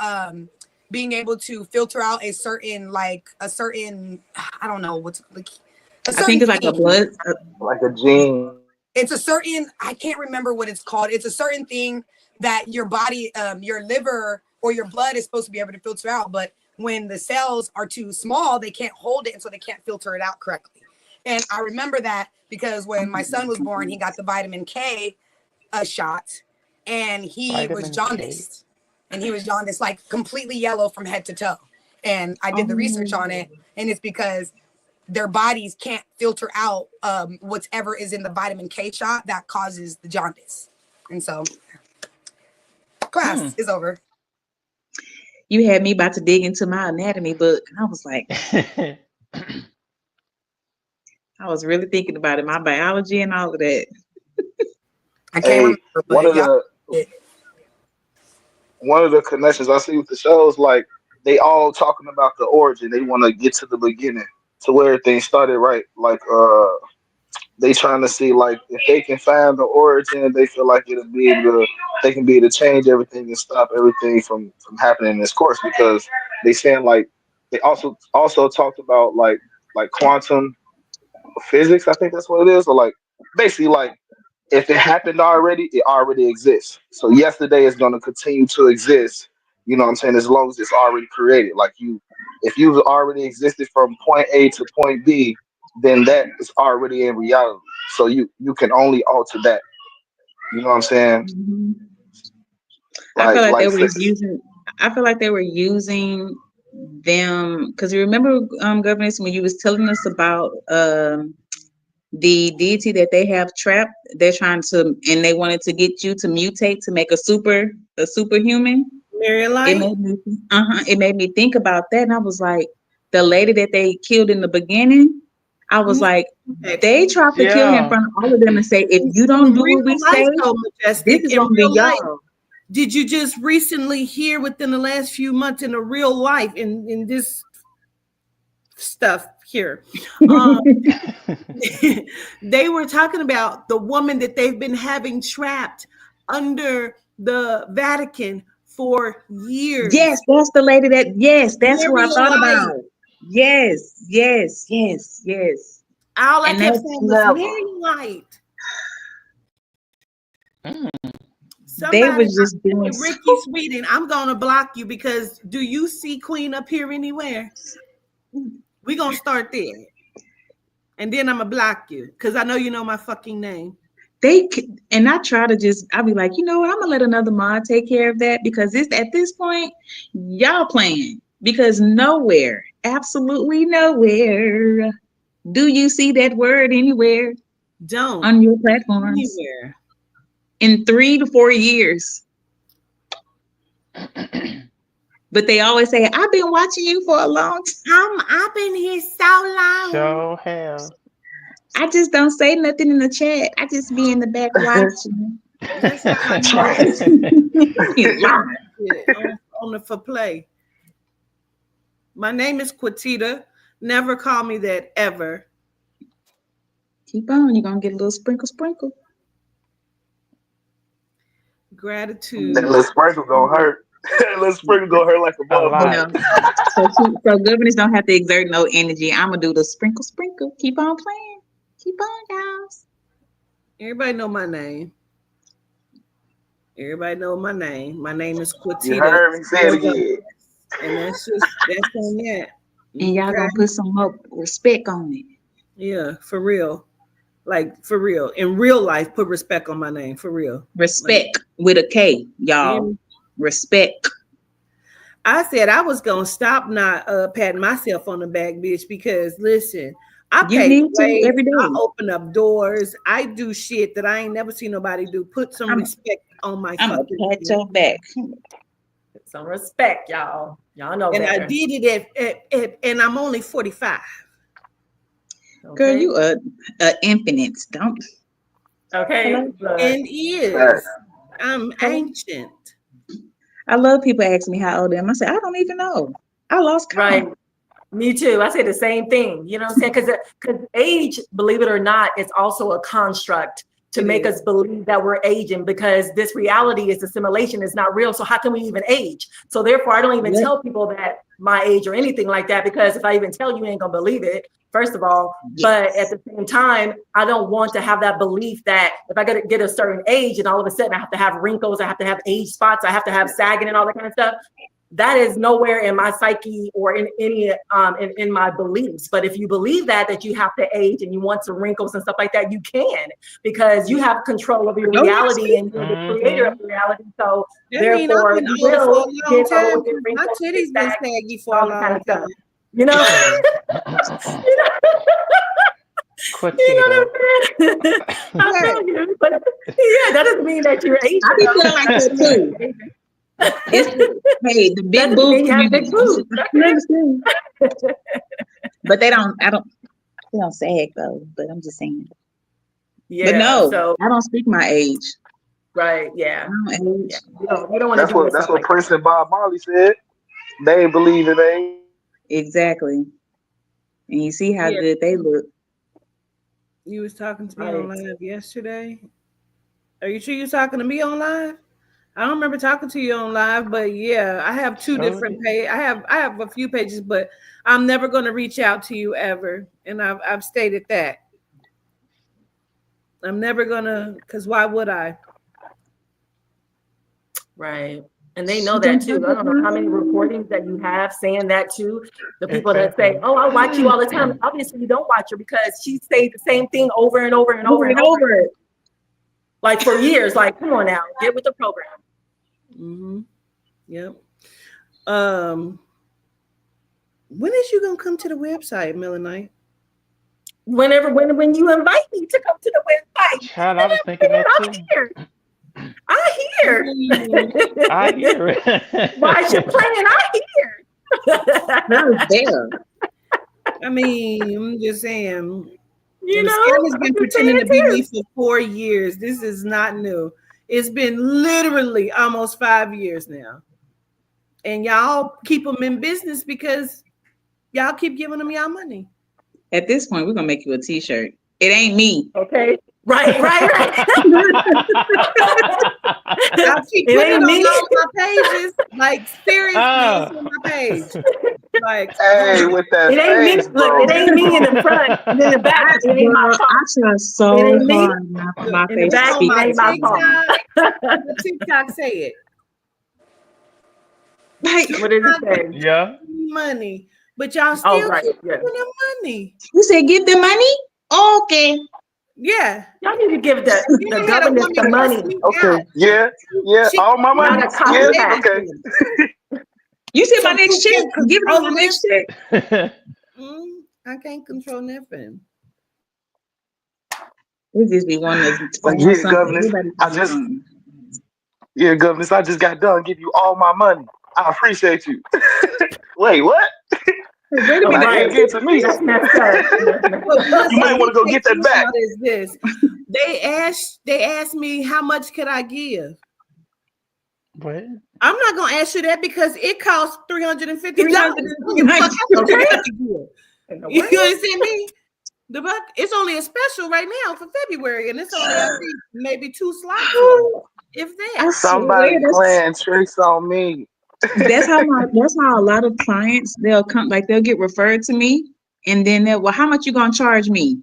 filter out a certain I don't know what's like. I think it's like a blood, like a gene. It's a certain, I can't remember what it's called. It's a certain thing that your body, your liver or your blood is supposed to be able to filter out. But when the cells are too small, they can't hold it. And so they can't filter it out correctly. And I remember that because when my son was born, he got the vitamin K shot and he was jaundiced. And he was jaundiced, like completely yellow from head to toe. And I did the research on it. And it's because their bodies can't filter out whatever is in the vitamin K shot that causes the jaundice. And so class is over. You had me about to dig into my anatomy book, and I was like, I was really thinking about it, my biology and all of that. I can't Hey, remember, one but of y'all. the connections I see with the shows, like they all talking about the origin. They want to get to the beginning, to where things started, right? Like they trying to see like if they can find the origin, they feel like it'll be able to, they can be able to change everything and stop everything from happening in this course, because they saying like they also talked about like quantum physics. I think that's what it is, or like basically like if it happened already, it already exists. So yesterday is going to continue to exist. You know what I'm saying? As long as it's already created. Like you, if you've already existed from point A to point B, then that is already in reality. So you can only alter that. You know what I'm saying? Mhm. I feel like they Like were using. I feel like they were using them because you remember, governors, when you was telling us about the deity that they have trapped. They're trying to, and they wanted to get you to mutate to make a superhuman. Marion It Light. made me, it made me think about that, and I was like, the lady that they killed in the beginning. I was like, they tried to kill him in Yeah. front of all of them and say, if you In don't do real what we life, say, though, this Majestic, is in gonna be real life, y'all. did you just recently hear within the last few months in a real life in this stuff here? They were talking about the woman that they've been having trapped under the Vatican for years. Yes, that's the lady that, yes, that's who I Marion thought Light. about. Yes, yes, yes, yes. All I And kept that's saying was never. Marion Light. they Somebody, was just doing Ricky Sweeten, I'm gonna block you because do you see Queen up here anywhere? We're gonna start there. And then I'm gonna block you because I know you know my fucking name. and I try to just, I'll be like, you know what, I'm gonna let another mod take care of that because it's at this point, y'all playing because nowhere, absolutely nowhere, do you see that word anywhere Don't on your platforms anywhere. in 3 to 4 years. But they always say, I've been watching you for a long time. I've been here so long. So have. I just don't say nothing in the chat. I just be in the back watching. That's how I know on the for play. My name is Quatita. Never call me that ever. Keep on, you're gonna get a little sprinkle. Gratitude. That little sprinkle gonna hurt. That little sprinkle gonna hurt like a A You lot. know, so governors don't have to exert no energy. I'm gonna do the sprinkle. Keep on playing. Keep on, guys. Everybody know my name. Everybody know my name. My name is You Quatita. heard me say it again. And that's on that. And y'all gonna put some more respect on it. Yeah, for real. Like for real. In real life, put respect on my name. For real. Respect with a K, y'all. Respect. I said I was gonna stop not patting myself on the back, bitch, because listen, I You pay need to way, every day. I open up doors, I do shit that I ain't never seen nobody do. Put some respect on my I'm gonna fucking pat your back. Some respect, y'all. Y'all know and better. I did it and I'm only 45. Girl, Okay? you a infinite. Don't. Okay. Hello? Look. And is I'm ancient. I love people ask me how old I am. I say, I don't even know. I lost count. Right. Me too. I say the same thing. You know what I'm saying? Because age, believe it or not, is also a construct to make us believe that we're aging, because this reality is a simulation, it's not real. So how can we even age? So therefore, I don't even tell people that my age or anything like that, because if I even tell you, you ain't gonna believe it, first of all. But at the same time, I don't want to have that belief that if I gotta get a certain age and all of a sudden I have to have wrinkles, I have to have age spots, I have to have sagging and all that kind of stuff. That is nowhere in my psyche or in any in my beliefs. But if you believe that you have to age and you want some wrinkles and stuff like that, you can, because you have control of your reality and you're the creator of reality. So therefore, you will get old, get My wrinkles, titties been saggy for a all that kind long of stuff. time. You know. Quatita. I feel you, but yeah, that doesn't mean that you're aging. I be feeling like that too. Hey, the big Doesn't boob mean you have big community. boobs. I understand. But they don't sag though, but I'm just saying. Yeah. But no, So I don't speak my age. right. I Yeah. don't age. Yeah. You don't want to That's do what yourself like that. Prince and Bob Marley said. They ain't believe in age. Exactly. And you see how Yeah, good they look. you was talking to me on Right. live yesterday. Are you sure you was talking to me on live? I don't remember talking to you on live, but yeah, I have two So different pages. I have a few pages, but I'm never going to reach out to you ever, and I've stated that I'm never gonna, because why would I? Right. And they know Don't that talk too. I don't know how many about recordings that you have saying that too. The people that exactly. say, "Oh, I watch you all the time." Obviously, you don't watch her because she says the same thing over and over and over over and and over, over. like for years. Like, come on now, get with the program. Mm-hmm. Yep. Um, when is you gonna come to the website, Melanite? When you invite me to come to the website, Child, I was thinking that I'm too. here. I'm here. I hear it. Why is you playing? I'm I was there. I mean, I'm just saying. You And know, Scam has I'm been just saying pretending to be too. me for 4 years. This is not new. It's been literally almost 5 years now. And y'all keep them in business because y'all keep giving them y'all money. At this point, we're gonna make you a t-shirt. It ain't me. Okay. Right. I keep It putting it ain't on me. all my pages. Like, seriously, it's on my page. Like, Hey, with that It ain't me. face, Look, bro. it ain't me in the front and in the back. It ain't my Girl, fault. I try It so ain't me. hard not for my In the face to it's back, on speak it my ain't for my me. fault. The TikTok say it. Like, What did it say? Yeah. Money. But y'all Oh, still right. keep Yeah. giving them money. you said give the money? Okay. Yeah. Y'all need to give the You had a government woman the cuss money, me Okay, out. yeah, She all my not money. a Yeah, copycat. okay. You said my So next you check? can't Give it on my control next this. check. I can't control nothing. We just be wanting to Like, find yeah, something. governors, Everybody I find just, something. yeah, governors, I just got done give you all my money. I appreciate you. Wait, what? Hey, wait a Nah, minute. you ain't Right. get to me. That's messed up. That's messed But up. what's You might want to go get that back. about is this. They asked me how much could I give. What? I'm not gonna ask you that because it costs $350. $350. Okay. You In the world? understand me? The buck, it's only a special right now for February, and it's only I think maybe 2 slots left, if I that. Somebody swear playing tricks on me. that's how a lot of clients they'll come, like they'll get referred to me and then they'll, well, how much you gonna charge me?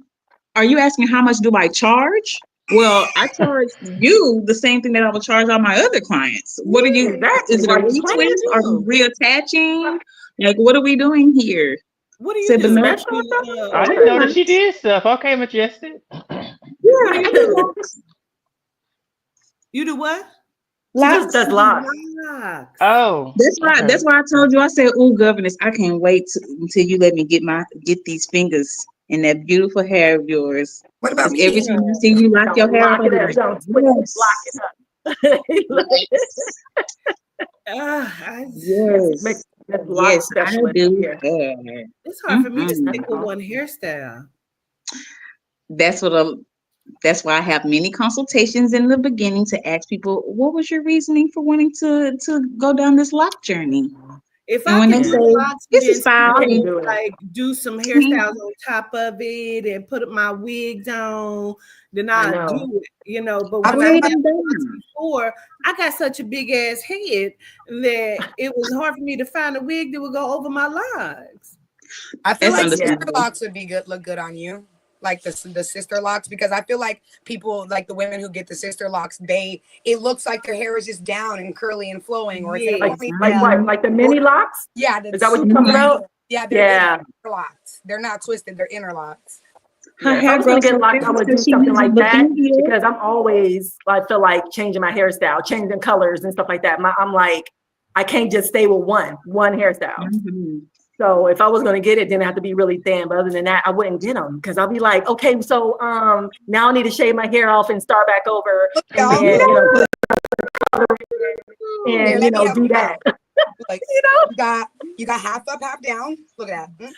Are you asking how much do I charge? Well, I charge you the same thing that I would charge all my other clients. What are you, Exactly. is it a Why you playing retwist? Are too? we reattaching? Like, what are we doing here? What do you Said, but do? no, Special or something? Uh, I I didn't do know that locks. she did stuff. Okay, Majestic. what do Yeah, you I do do? locks. You do what? She just Locks. does locks. Locks. Oh, That's why. okay. That's why I told you. I said, "Oh, governess, I can't wait until you let me get these fingers in that beautiful hair of yours. What about Because every me? time I see you lock your Don't hair up, lock I it be up. like, Don't twist it. Lock yes, it up. yes, Yes, make yes, this lock yes. I specialist do here. hair. It's hard for me to That's stick Mm-mm. with one awesome. hairstyle. That's what. That's why I have many consultations in the beginning to ask people, what was your reasoning for wanting to go down this lock journey? If And I when can they do Yeah, say the locks and this then is I style, can't still do it. like do some hairstyles on top of it and put my wigs on, then I I'll know. do it, you know. But I when feel I've braid like had them locks down. before, I got such a big ass head that it was hard for me to find a wig that would go over my locks. That's like Yeah. sister understandable. locks would be good, look good on you. Like the sister locks, because I feel like people like the women who get the sister locks, it looks like their hair is just down and curly and flowing, or it's in a Yes. Like what? ponytail. Like the Or mini locks? yeah, Is that's that what you're super talking Mhm. about? light. Yeah, they're Yeah. interlocks. They're not twisted, they're interlocks. Her Yeah. If I hair was gonna grows get so locked, I fast would do because she something lives in like that Bougainville. because I'm always I feel like changing my hairstyle, changing colors and stuff like that. I'm like, I can't just stay with one hairstyle. Mhm. So if I was gonna get it, then it had to be really thin. But other than that, I wouldn't get them because I'll be like, okay, so now I need to shave my hair off and start back over, Look, and y'all. then put Here, and let me help do you that. out. Like You know, you got half up, half down. Look at that.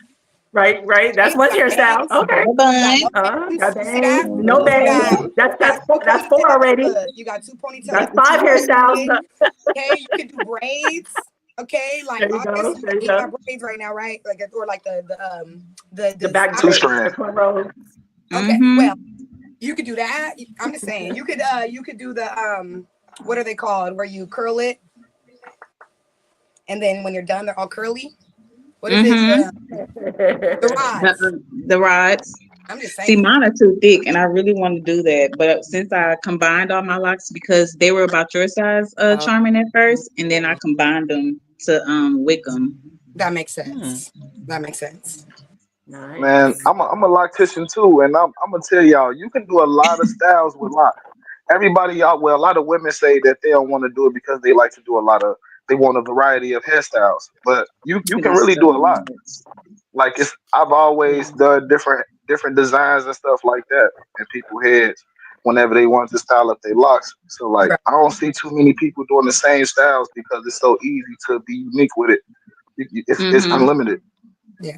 right. That's You one got hairstyle. bangs. Okay. Bye You got bye. no bangs. Got You see bangs, that? no You bangs. got That's two that's four ponytails. already. Look, you got two ponytails. That's 5 hairstyles. Okay, you can do braids. Okay, like There you go. August, There you you got go. braids right now, right? Like or like The back, Two side. strand. the cornrows. Okay, Mm-hmm. well, you could do that. I'm just saying, you could do the what are they called? Where you curl it, and then when you're done, they're all curly. What is it? Mm-hmm. The rods. The rods. I'm just See, saying. mine are too thick, and I really want to do that. But since I combined all my locks because they were about your size, Oh, Charming at first, and then I combined them to wick them. that makes sense. That makes sense. Man, Nice. I'm a loctician too, and I'm gonna tell y'all, you can do a lot of styles with lock. Everybody out, well, a lot of women say that they don't want to do it because they like to do they want a variety of hairstyles, but you You can do really so do a lot. much. Like I've always done different designs and stuff like that in people's heads whenever they want to style up their locks. So like, Right. I don't see too many people doing the same styles because it's so easy to be unique with it. It's Mm-hmm. unlimited. Yeah.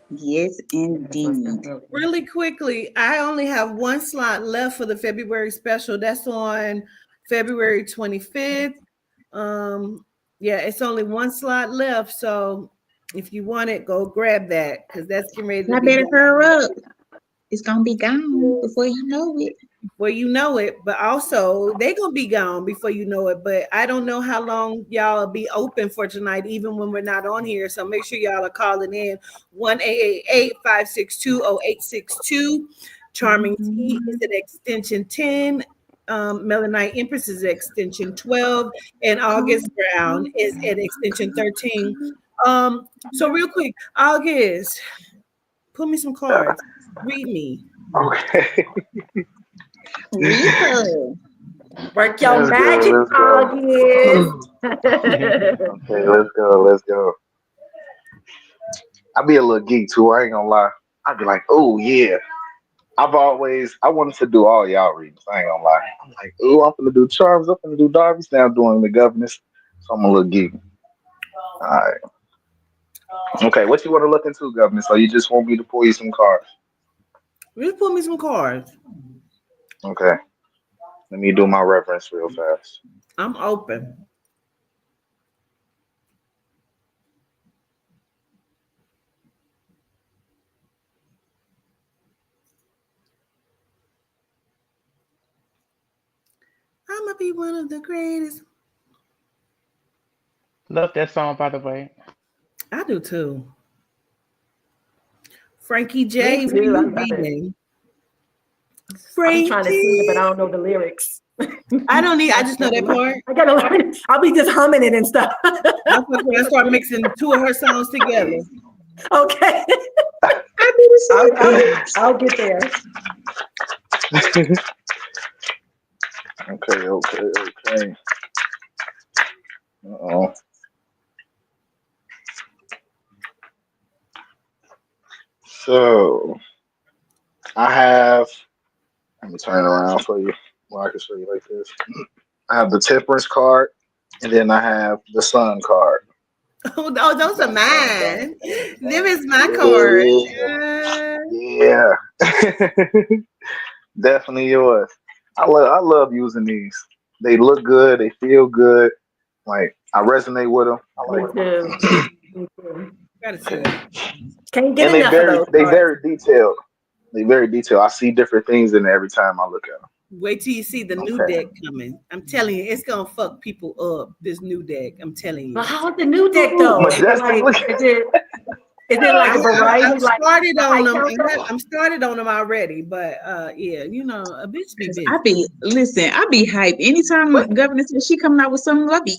Yes, indeed. Really quickly, I only have one slot left for the February special. That's on February 25th. Yeah, it's only one slot left. So if you want it, go grab that because that's getting ready to I be better gone. hurry up. It's gonna be gone before you know it. Before you know it, but also they're gonna be gone before you know it. But I don't know how long y'all will be open for tonight, even when we're not on here. So make sure y'all are calling in 1-888-562-0862. Charming T is at extension 10. Melanite Empress is at extension 12, and August Brown is at extension 13. So real quick, August, pull me some cards. Read me. Okay. Lisa. Work your Let's magic, go. August. Okay, let's go. Let's go. I be a little geek too. I ain't gonna lie. I'd be like, oh yeah. I wanted to do all y'all readings. I ain't gonna lie. I'm like, oh, I'm gonna do charms. I'm gonna do Darby's. Now I'm doing the governess. So I'm a little geek. All right. Okay, what you want to look into, governor? So you just want me to pull you some cards? Just pull me some cards. Okay. Let me do my reference real fast. I'm open. I'm gonna be one of the greatest. Love that song, by the way. I do too. Frankie Me J, where too. I you love it. been? I be trying to sing it, but I Frankie. don't know the lyrics. I don't need. I just know that part. I gotta learn. I'll be just humming it and stuff. That's when I start mixing two of her songs together. Okay. I do the same. I'll get there. Okay. Uh-oh. So I have. Let me turn it around for you. Well, I can show you like this. I have the Temperance card, and then I have the Sun card. Oh, those are mine. Them is my cards. Yeah. Definitely yours. I love using these. They look good. They feel good. Like I resonate with them. I Me like too. Me too. Gotta see it. Can't get and they enough of those cards. very detailed. They very detailed. I see different things in there every time I look at them. Wait till you see the new Okay. deck coming. I'm telling you, it's gonna fuck people up. This new deck. I'm telling you. But how's the new deck though? Majestic. Is it like a variety? I'm like started the on high them. council? I'm started on them already, but yeah, you know, a bitch be busy. I be hyped. Anytime Governor says she coming out with something, I be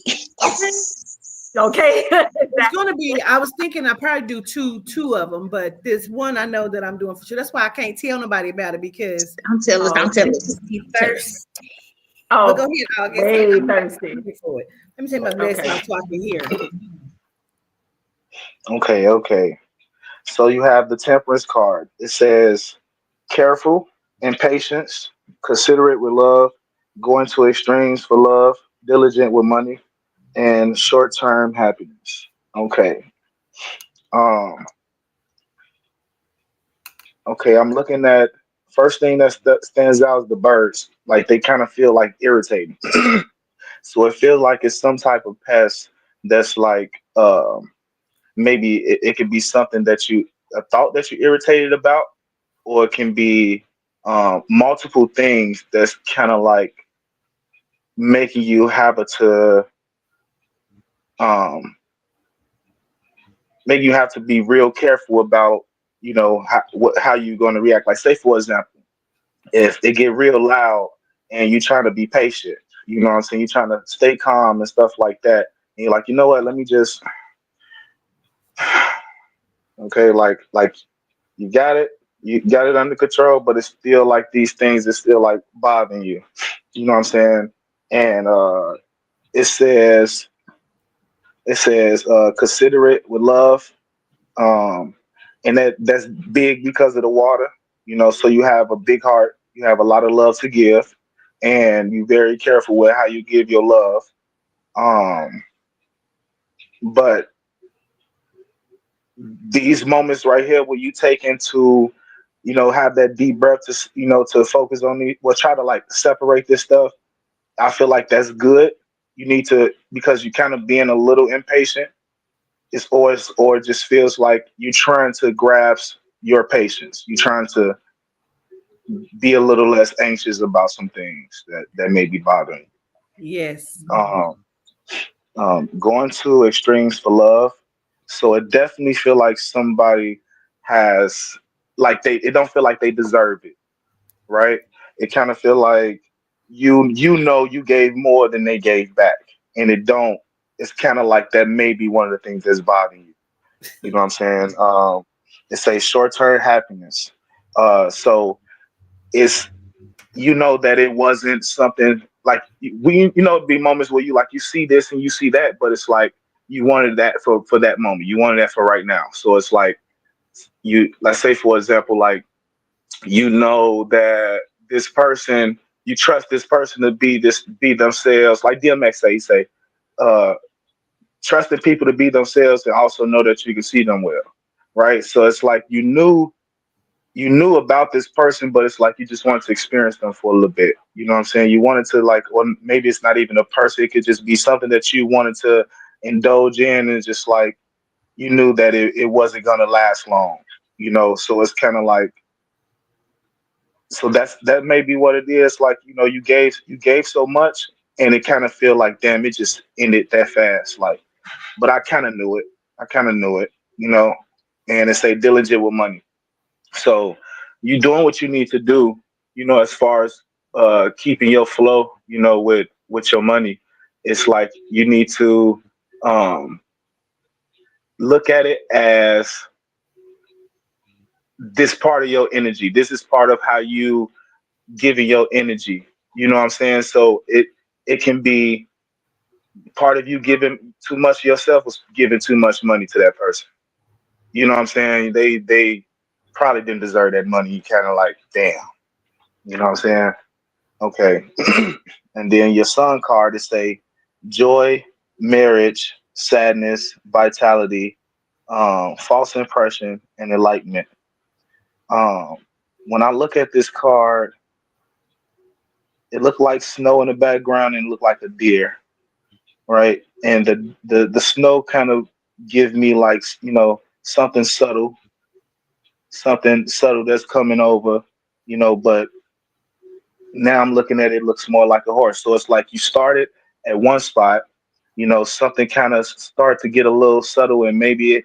Okay. It's gonna be. I was thinking I probably do two of them, but this one I know that I'm doing for sure. That's why I can't tell nobody about it because I'm telling. be thirsty. Oh, But go ahead, August. way I'm thirsty. for it. Let me say my best Okay. so I can hear. Okay. So you have the Temperance card. It says careful and patience, considerate with love, going to extremes for love, diligent with money, and short-term happiness. Okay. Um. Okay. I'm looking at first thing that stands out is the birds. Like they kind of feel like irritating. So it feels like it's some type of pest that's like maybe it could be something that you a thought that you're irritated about, or it can be multiple things that's kind of like making you have to um, make you have to be real careful about how you're going to react. Like say for example, if they get real loud and you're trying to be patient, you know what I'm saying? You're trying to stay calm and stuff like that. And you're like, you know what? Let me just okay, like you got it under control, but it's still like these things is still like bothering you. You know what I'm saying? And it says consider it with love, um, and that's big because of the water. You know, so you have a big heart, you have a lot of love to give, and you're very careful with how you give your love. Um, but these moments right here where you take into have that deep breath to to focus on the well try to like separate this stuff. I feel like that's good. You need to because you kind of being a little impatient. It's always or it just feels like you're trying to grasp your patience. You're trying to be a little less anxious about some things that may be bothering Yes. you. Going to extremes for love. So it definitely feel like somebody has like it don't feel like they deserve it, right? It kind of feel like you gave more than they gave back, and it don't. It's kind of like that may be one of the things that's bothering you. You know what I'm saying? It's a short term happiness. So it's that it wasn't something like it'd be moments where you see this and you see that, but it's like you wanted that for that moment. You wanted that for right now. So it's like let's say for example, like that this person you trust this person to be themselves. Like DMX say, uh, trusting people to be themselves and also know that you can see them well, right? So it's like you knew about this person, but it's like you just wanted to experience them for a little bit. You know what I'm saying? You wanted to like, or maybe it's not even a person. It could just be something that you wanted to indulge in, and just like you knew that it wasn't gonna last long. So it's kind of like, so that may be what it is. Like you gave so much, and it kind of feel like damn, it just ended that fast. Like, but I kind of knew it. I kind of knew it. You know, and it's a diligent with money. So you doing what you need to do, as far as keeping your flow, with your money. It's like you need to um, look at it as this part of your energy. This is part of how you giving your energy. You know what I'm saying? So it can be part of you giving too much of yourself or giving too much money to that person. You know what I'm saying? They probably didn't deserve that money. You kind of like, damn. You know what I'm saying? Okay. And then your sun card is say joy, marriage, sadness, vitality, false impression, and enlightenment. Um, when I look at this card, it looked like snow in the background and it looked like a deer, right? And the snow kind of give me like something subtle that's coming over, but now I'm looking at it, looks more like a horse. So it's like you started at one spot, something kind of start to get a little subtle, and maybe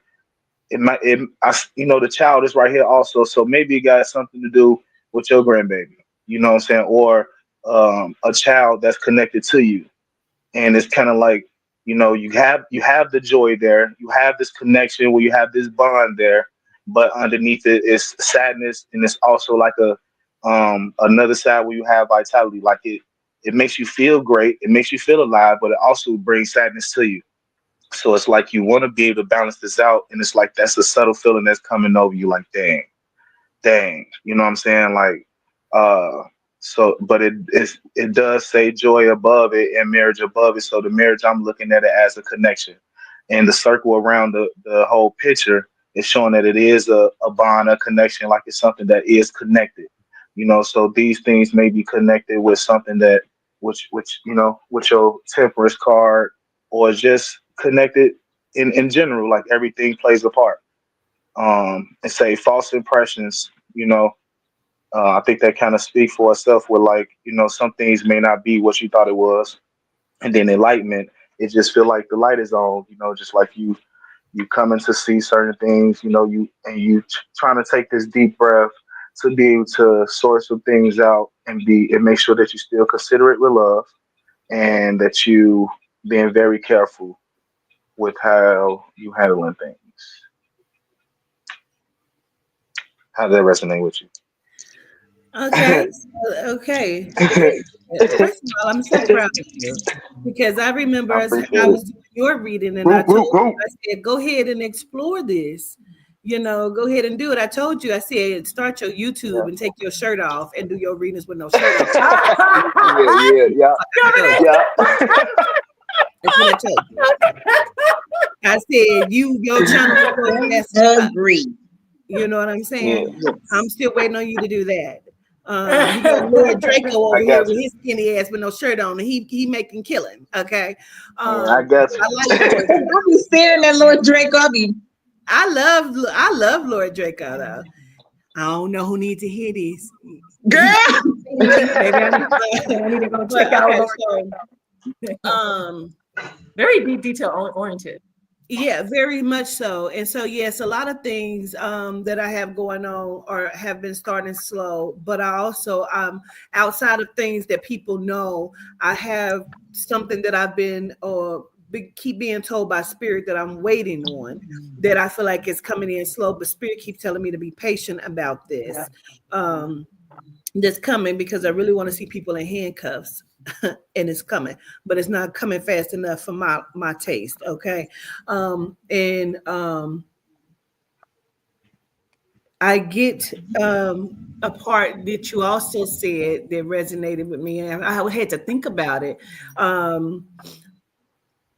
it might the child is right here also, so maybe it got something to do with your grandbaby. You know what I'm saying, or a child that's connected to you, and it's kind of like you have the joy there, you have this connection where you have this bond there, but underneath it is sadness, and it's also like a another side where you have vitality. Like it makes you feel great, it makes you feel alive, but it also brings sadness to you. So it's like you want to be able to balance this out, and it's like that's a subtle feeling that's coming over you, like dang, you know what I'm saying? Like uh So, but it does say joy above it and marriage above it. So the marriage, I'm looking at it as a connection, and the circle around the whole picture is showing that it is a bond, a connection, like it's something that is connected. So these things may be connected with something that which with your temperance card, or just connected in general, like everything plays a part. And say false impressions, I think that kind of speak for itself, with like, some things may not be what you thought it was. And then enlightenment, it just feel like the light is on, just like you coming to see certain things, trying to take this deep breath to be able to sort some things out, and make sure that you still consider it with love, and that you being very careful with how you handling things. How does that resonate with you? Okay. Okay. First of all, I'm so proud of you, because I remember I as appreciate I it. was doing your reading, and I told you, I said, go ahead and explore this. Go ahead and do it. I told you, I said, start your YouTube and take your shirt off and do your readings with no shirt on. Yeah. That's what I told you. I said, your channel is Agree. You know what I'm saying? Yeah. I'm still waiting on you to do that. You got Lord Draco over here with his skinny ass with no shirt on, and he making killing. Okay, I got you. I like Lord. I be staring at Lord Draco. I love Lord Draco though. I don't know who needs to hear this, Girl. Maybe I need to go check out. So, very deep detail oriented. yeah, very much so. And so, yes, a lot of things that I have going on or have been starting slow, but I also, outside of things that people know, I have something that I've been keep being told by Spirit that I'm waiting on, that I feel like it's coming in slow, but Spirit keeps telling me to be patient about this. That's coming, because I really want to see people in handcuffs. And it's coming, but it's not coming fast enough for my taste. Okay. I get a part that you also said that resonated with me, and I had to think about it,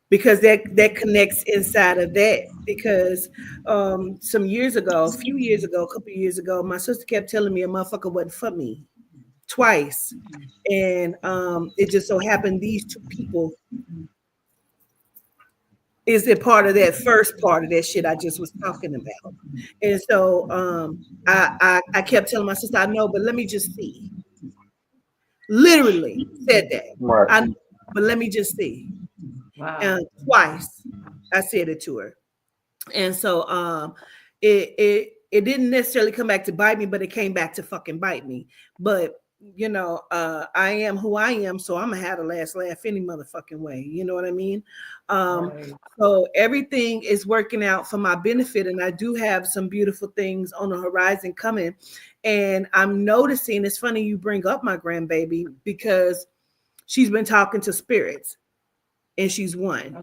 because that connects inside of that. Because a few years ago, a couple of years ago, my sister kept telling me a motherfucker wasn't for me twice, and it just so happened these two people is a part of that first part of that shit I just was talking about. And so I kept telling my sister, I know, but let me just see. Literally said that. Right. I know, but let me just see. Wow. And twice I said it to her. And so it didn't necessarily come back to bite me, but it came back to fucking bite me. But I am who I am, so I'm gonna have the last laugh any motherfucking way. You know what I mean? Right. So everything is working out for my benefit, and I do have some beautiful things on the horizon coming. And I'm noticing, it's funny you bring up my grandbaby, because she's been talking to spirits, and she's one.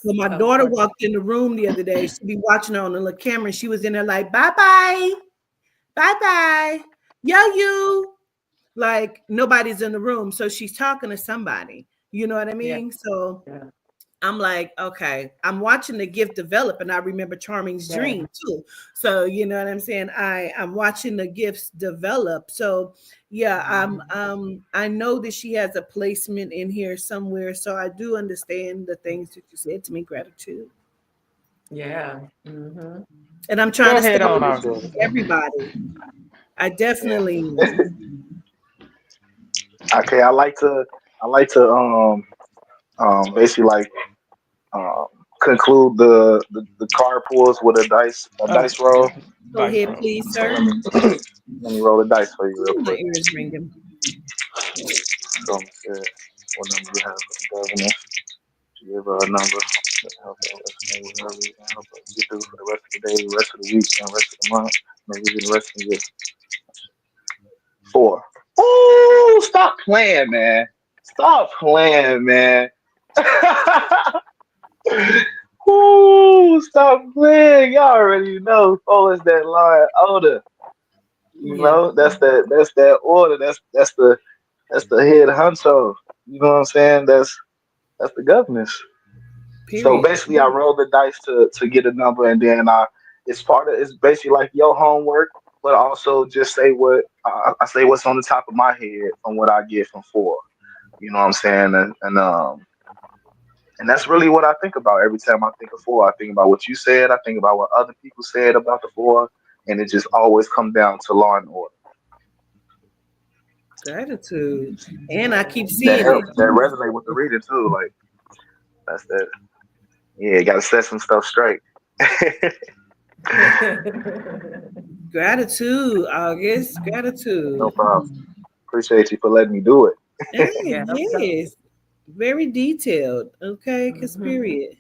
So my daughter walked in the room the other day. She'd be watching her on the little camera, and she was in there like, bye-bye, bye-bye, yo, you. Like nobody's in the room. So she's talking to somebody. You know what I mean? Yeah. So I'm like, okay, I'm watching the gift develop, and I remember Charming's dream too. So you know what I'm saying? I'm watching the gifts develop. So yeah, I know that she has a placement in here somewhere. So I do understand the things that you said to me. Gratitude. Yeah. Mm-hmm. And I'm trying Go to ahead stay on. with everybody. I definitely. Okay, I like to basically like conclude the card pulls with a dice roll. Go ahead, please, sir. Let me roll the dice for you real My quick. ears ringing. So what number you have for the governor? Give her a number that help us maybe help us get through for the rest of the day, rest of the week, and rest of the month, maybe even the rest of the year. 4. Oh, stop playing, man. Stop playing, man. Ooh, stop playing. Y'all already know 4 is that line older. You know, that's that order. That's the That's the head honcho. You know what I'm saying? That's the governance. So Period. basically, I roll the dice to get a number, and then it's basically like your homework, but also just say what I say what's on the top of my head from what I get from four. You know what I'm saying? And that's really what I think about every time I think of four. I think about what you said. I think about what other people said about the four, and it just always comes down to law and order. Gratitude. And I keep That seeing it. helps. That resonate with the reader too. Like that's that. Yeah, got to set some stuff straight. Gratitude, August. Gratitude. No problem. Appreciate you for letting me do it. Hey, Yeah, yes. Very detailed. Okay, because period.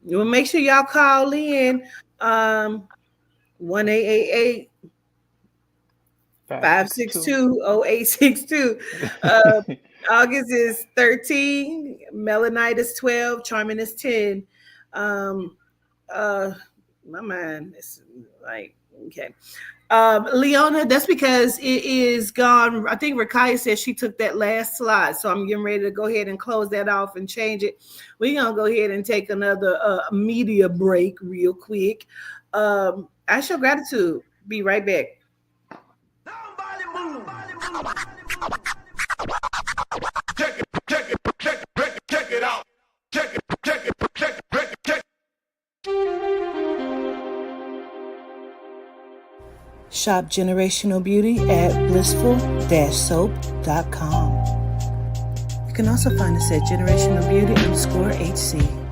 Well, make sure y'all call in 1-888 562-0862. August is 13, Melanite is 12, Charming is 10. My mind is like, okay. Leona, that's because it is gone. I think Rakaya said she took that last slide, so I'm getting ready to go ahead and close that off and change it. We're gonna go ahead and take another media break real quick. I show gratitude. Be right back. Check it out. Check it. Shop generational beauty at blissful-soap.com. You can also find us at generationalbeauty_HC.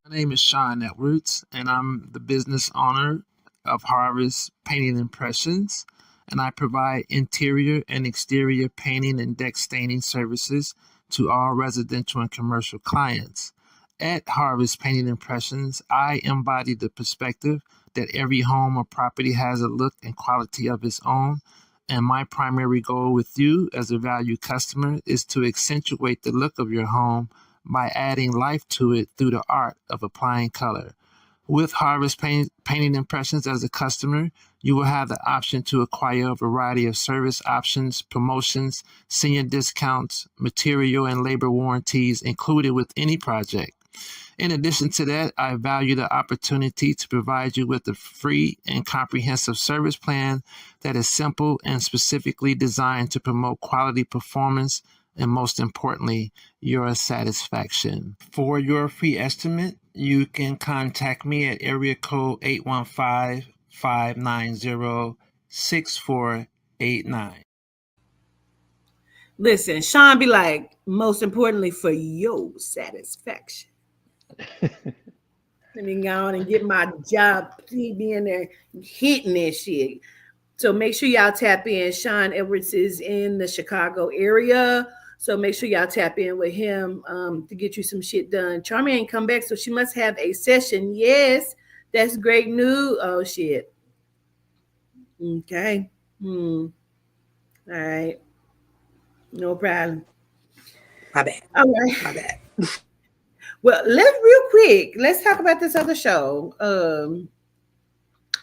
My name is Sean Edwards, and I'm the business owner of Harvest Painting Impressions, and I provide interior and exterior painting and deck staining services to all residential and commercial clients. At Harvest Painting Impressions, I embody the perspective that every home or property has a look and quality of its own, and my primary goal with you as a valued customer is to accentuate the look of your home by adding life to it through the art of applying color. With Harvest Painting Impressions as a customer, you will have the option to acquire a variety of service options, promotions, senior discounts, material and labor warranties included with any project. In addition to that, I value the opportunity to provide you with a free and comprehensive service plan that is simple and specifically designed to promote quality performance and, most importantly, your satisfaction. For your free estimate, you can contact me at area code 815-590-6489. Listen, Sean be like, most importantly, for your satisfaction. Let me go on and get my job. He be in there hitting that shit. So make sure y'all tap in. Sean Edwards is in the Chicago area. So make sure y'all tap in with him to get you some shit done. Charmy ain't come back, so she must have a session. Yes, that's great news. Oh, shit. Okay. All right. No problem. My bad. All right. My bad. Well, let's talk about this other show.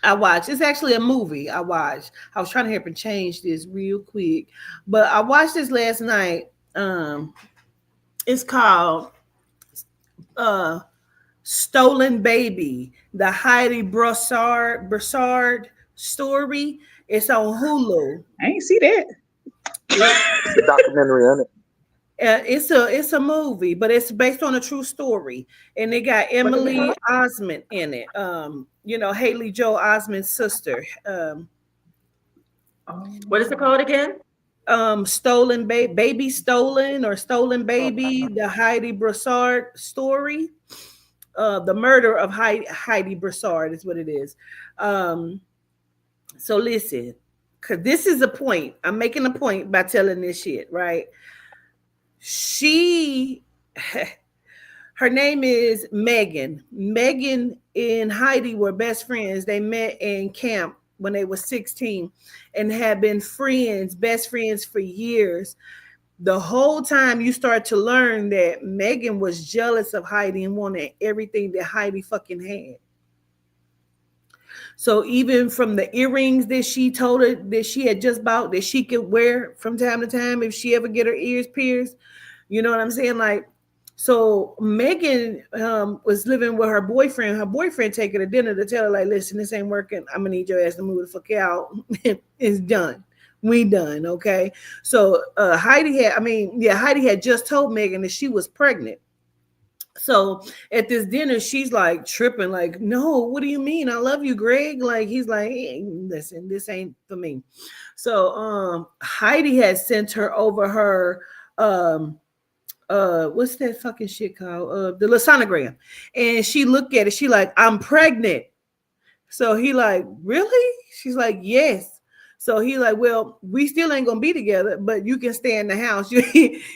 I watched. It's actually a movie I watched. I was trying to help and change this real quick, but I watched this last night. It's called Stolen Baby, the Heidi Broussard story. It's on Hulu. I ain't see that. The documentary on it. It's a movie, but it's based on a true story, and they got Emily Osment in it. Haley Joel Osment's sister. What is it called again? Stolen Baby Stolen or Stolen Baby, the Heidi Broussard story. The murder of Heidi Broussard is what it is. So listen, because this is a point. I'm making a point by telling this shit, right? Her name is Megan. Megan and Heidi were best friends. They met in camp when they were 16 and had been friends, best friends for years. The whole time you start to learn that Megan was jealous of Heidi and wanted everything that Heidi fucking had. So even from the earrings that she told her that she had just bought that she could wear from time to time if she ever get her ears pierced, you know what I'm saying? Like, so Megan was living with her boyfriend. Her boyfriend take her to dinner to tell her, like, listen, this ain't working. I'm gonna need your ass to move the fuck out. It's done. We done, okay? So Heidi had just told Megan that she was pregnant. So at this dinner, she's like tripping, like, no, what do you mean? I love you, Greg. Like, he's like, hey, listen, this ain't for me. So Heidi had sent her over her what's that fucking shit called? The sonogram. And she looked at it, she like, I'm pregnant. So he like, really? She's like, yes. So he like, well, we still ain't gonna be together, but you can stay in the house. You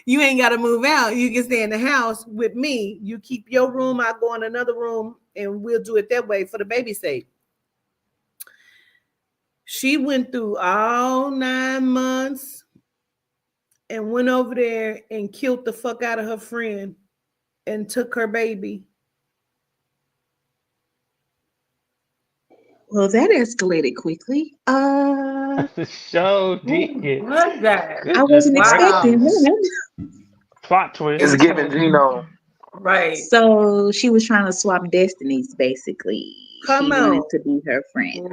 ain't gotta move out. You can stay in the house with me. You keep your room, I go in another room, and we'll do it that way for the baby's sake. She went through all 9 months and went over there and killed the fuck out of her friend and took her baby. Well, that escalated quickly. So did. What that? I wasn't expecting Wow. that. Plot twist. It's giving genome. Right. So she was trying to swap destinies, basically. Come She on. wanted to be her friend.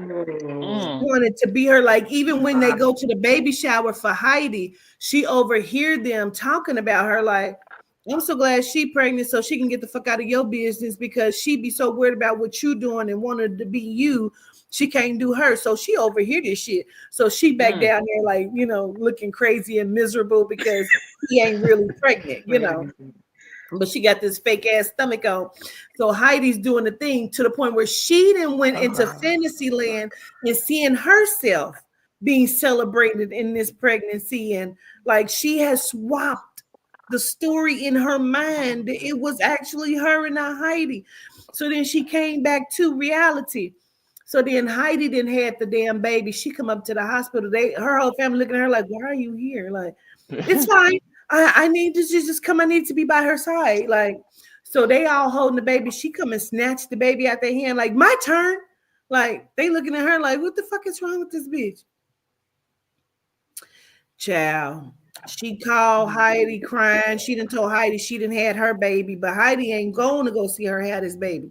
Wanted to be her, like, even when they go to the baby shower for Heidi, she overhear them talking about her, like, I'm so glad she pregnant so she can get the fuck out of your business because she be so worried about what you doing and wanted to be you. She can't do her. So she overhear this shit. So she back down there, like, you know, looking crazy and miserable because he ain't really pregnant, you know. But she got this fake ass stomach on. So Heidi's doing the thing to the point where she then went into fantasy land and seeing herself being celebrated in this pregnancy. And like she has swapped the story in her mind. It was actually her and not Heidi. So then she came back to reality. So then Heidi didn't had the damn baby. She come up to the hospital. Her whole family looking at her like, why are you here? Like, it's fine. I need to just come. I need to be by her side. Like, so they all holding the baby. She come and snatch the baby out their hand. Like, my turn. Like, they looking at her like, what the fuck is wrong with this bitch? Child. She called Heidi crying. She done told Heidi she done had her baby, but Heidi ain't going to go see her have this baby.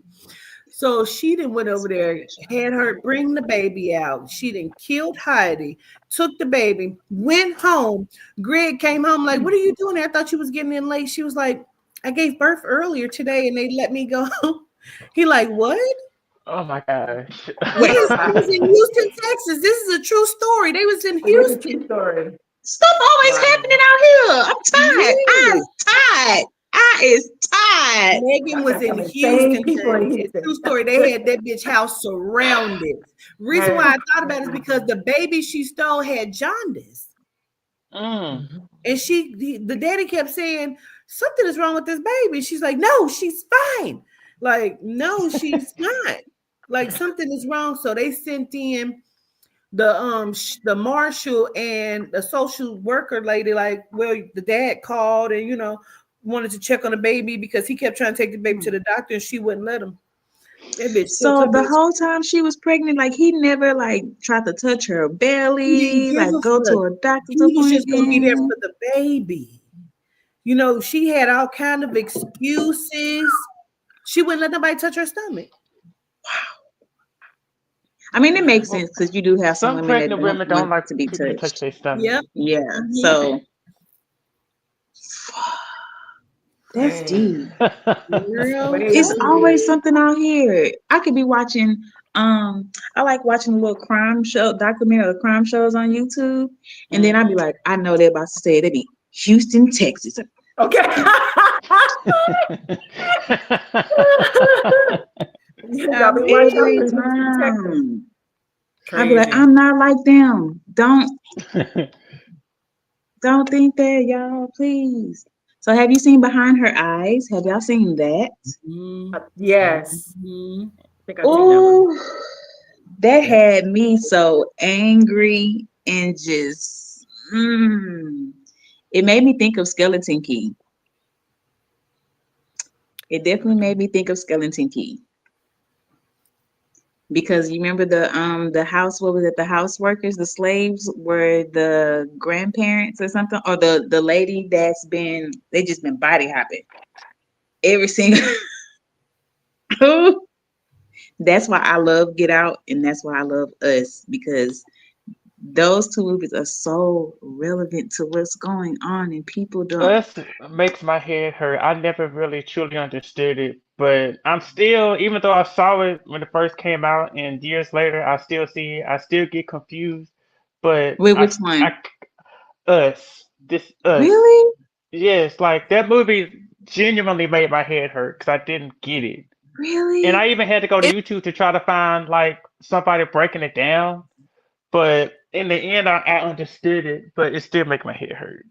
So she done went over there, had her bring the baby out. She done killed Heidi, took the baby, went home. Greg came home like, what are you doing there? I thought you was getting in late. She was like, I gave birth earlier today and they let me go. He like, what? Oh my gosh. Yes, he was in Houston, Texas. This is a true story. They was in Houston. Story. Stuff always happening out here. I'm tired. I'm tired. I is tired. Megan was in Houston. It's a true story. They had that bitch house surrounded. Reason why I thought about it is because the baby she stole had jaundice. And the daddy kept saying, something is wrong with this baby. She's like, no, she's fine. Like, no, she's not. Like, something is wrong. So they sent in the marshal and the social worker lady, like, well, the dad called and, you know, wanted to check on the baby because he kept trying to take the baby to the doctor and she wouldn't let him. So the whole time she was pregnant, like he never like tried to touch her belly, like go to a doctor's appointment. He was just gonna be there for the baby. You know, she had all kind of excuses. She wouldn't let nobody touch her stomach. Wow. I mean, it makes sense because you do have some women pregnant that women don't like to be touched. Touch their stomach. Yep. Yeah. So that's deep. It's always something out here. I could be watching. I like watching little crime documentary or crime shows on YouTube, and then I'd be like, I know they're about to say it. They be Houston, Texas. Okay. Every time. I'd be like, I'm not like them. Don't think that, y'all, please. So have you seen Behind Her Eyes? Have y'all seen that? Yes. Mhm. I think I've seen that one. Oh, that had me so angry and just it made me think of Skeleton Key. It definitely made me think of Skeleton Key. Because you remember the house, what was it? The house workers, the slaves were the grandparents or something, or the lady they just been body hopping every single. That's why I love Get Out, and that's why I love Us, because those two movies are so relevant to what's going on, and people don't. Us makes my head hurt. I never really truly understood it, but I'm still, even though I saw it when it first came out, and years later, I still see it. I still get confused, but Wait, which one? us. Really? Yes, like that movie genuinely made my head hurt because I didn't get it. And Really? I even had to go to YouTube to try to find like somebody breaking it down. But in the end, I understood it, but it still make my head hurt.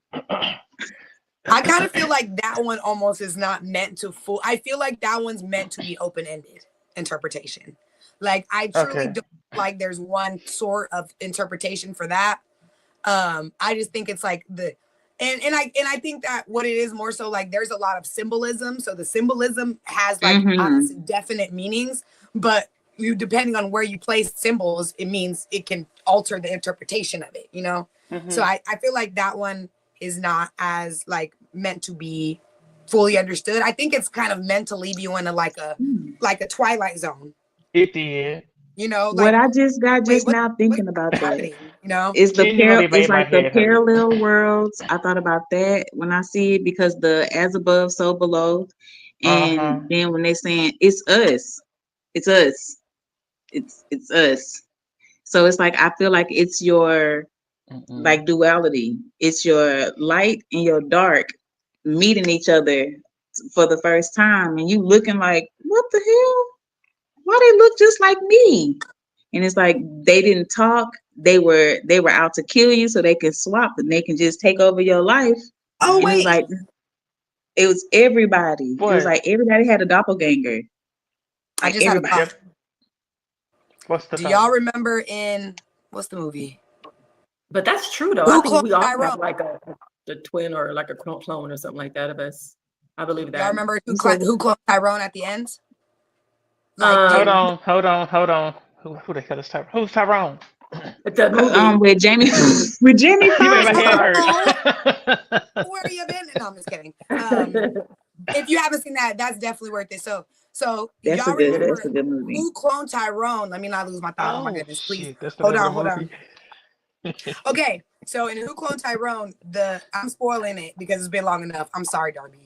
I kind of feel like that one almost is not meant to full. I feel like that one's meant to be open-ended interpretation. Like I truly Okay. don't feel like there's one sort of interpretation for that. I just think it's like and I think that what it is more so like there's a lot of symbolism. So the symbolism has like obviously definite meanings, but you depending on where you place symbols, it means it can alter the interpretation of it, you know? So Hmm. I feel like that one is not as like meant to be fully understood. I think it's kind of meant to leave you in a like a Twilight Zone, It did. you know, What like I just got wait, just now what's thinking about that happening, you know? is Genuinely it's made my like the head hurt. parallel worlds. I thought about that when I see it, because the as above, so below, Uh-huh. and then when they saying it's us, it's us, it's us. So it's like I feel like it's your Mm-mm. like duality. It's your light and your dark meeting each other for the first time, and you looking like, what the hell? Why they look just like me? And it's like they didn't talk. They were out to kill you so they can swap and they can just take over your life. Oh And it was wait, like it was everybody. It was What? like everybody had a doppelganger. I Like just had a everybody. thought. Yep. What's the Do y'all thought? remember in what's the movie? But that's true though. I Who think cloned we all have Tyrone? like a twin or like a clone or something like that of us. I believe Y'all that. remember You said who cloned Tyrone at the end? Like Hold Um, on, hold on, hold on. Who the hell is Tyrone? Who's Tyrone? the movie. with Jamie with Jamie You made Foxx. my head oh, hurt. where you been? No, I'm just kidding. If you haven't seen that, that's definitely worth it. So y'all That's remember a good movie. who cloned Tyrone? Let me not lose my thought. Oh my Oh goodness, please shit, that's the hold name of the on, hold movie. on. Okay, so in Who Cloned Tyrone, I'm spoiling it because it's been long enough. I'm sorry, Darby.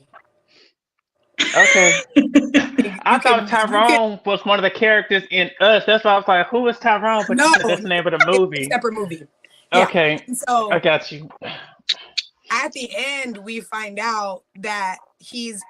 Okay. I You thought can Tyrone was one of the characters in Us. That's why I was like, who is Tyrone? But you no, said that's the name of the it's a movie. separate movie. Yeah. Okay, And I so got you. at the end, we find out that he's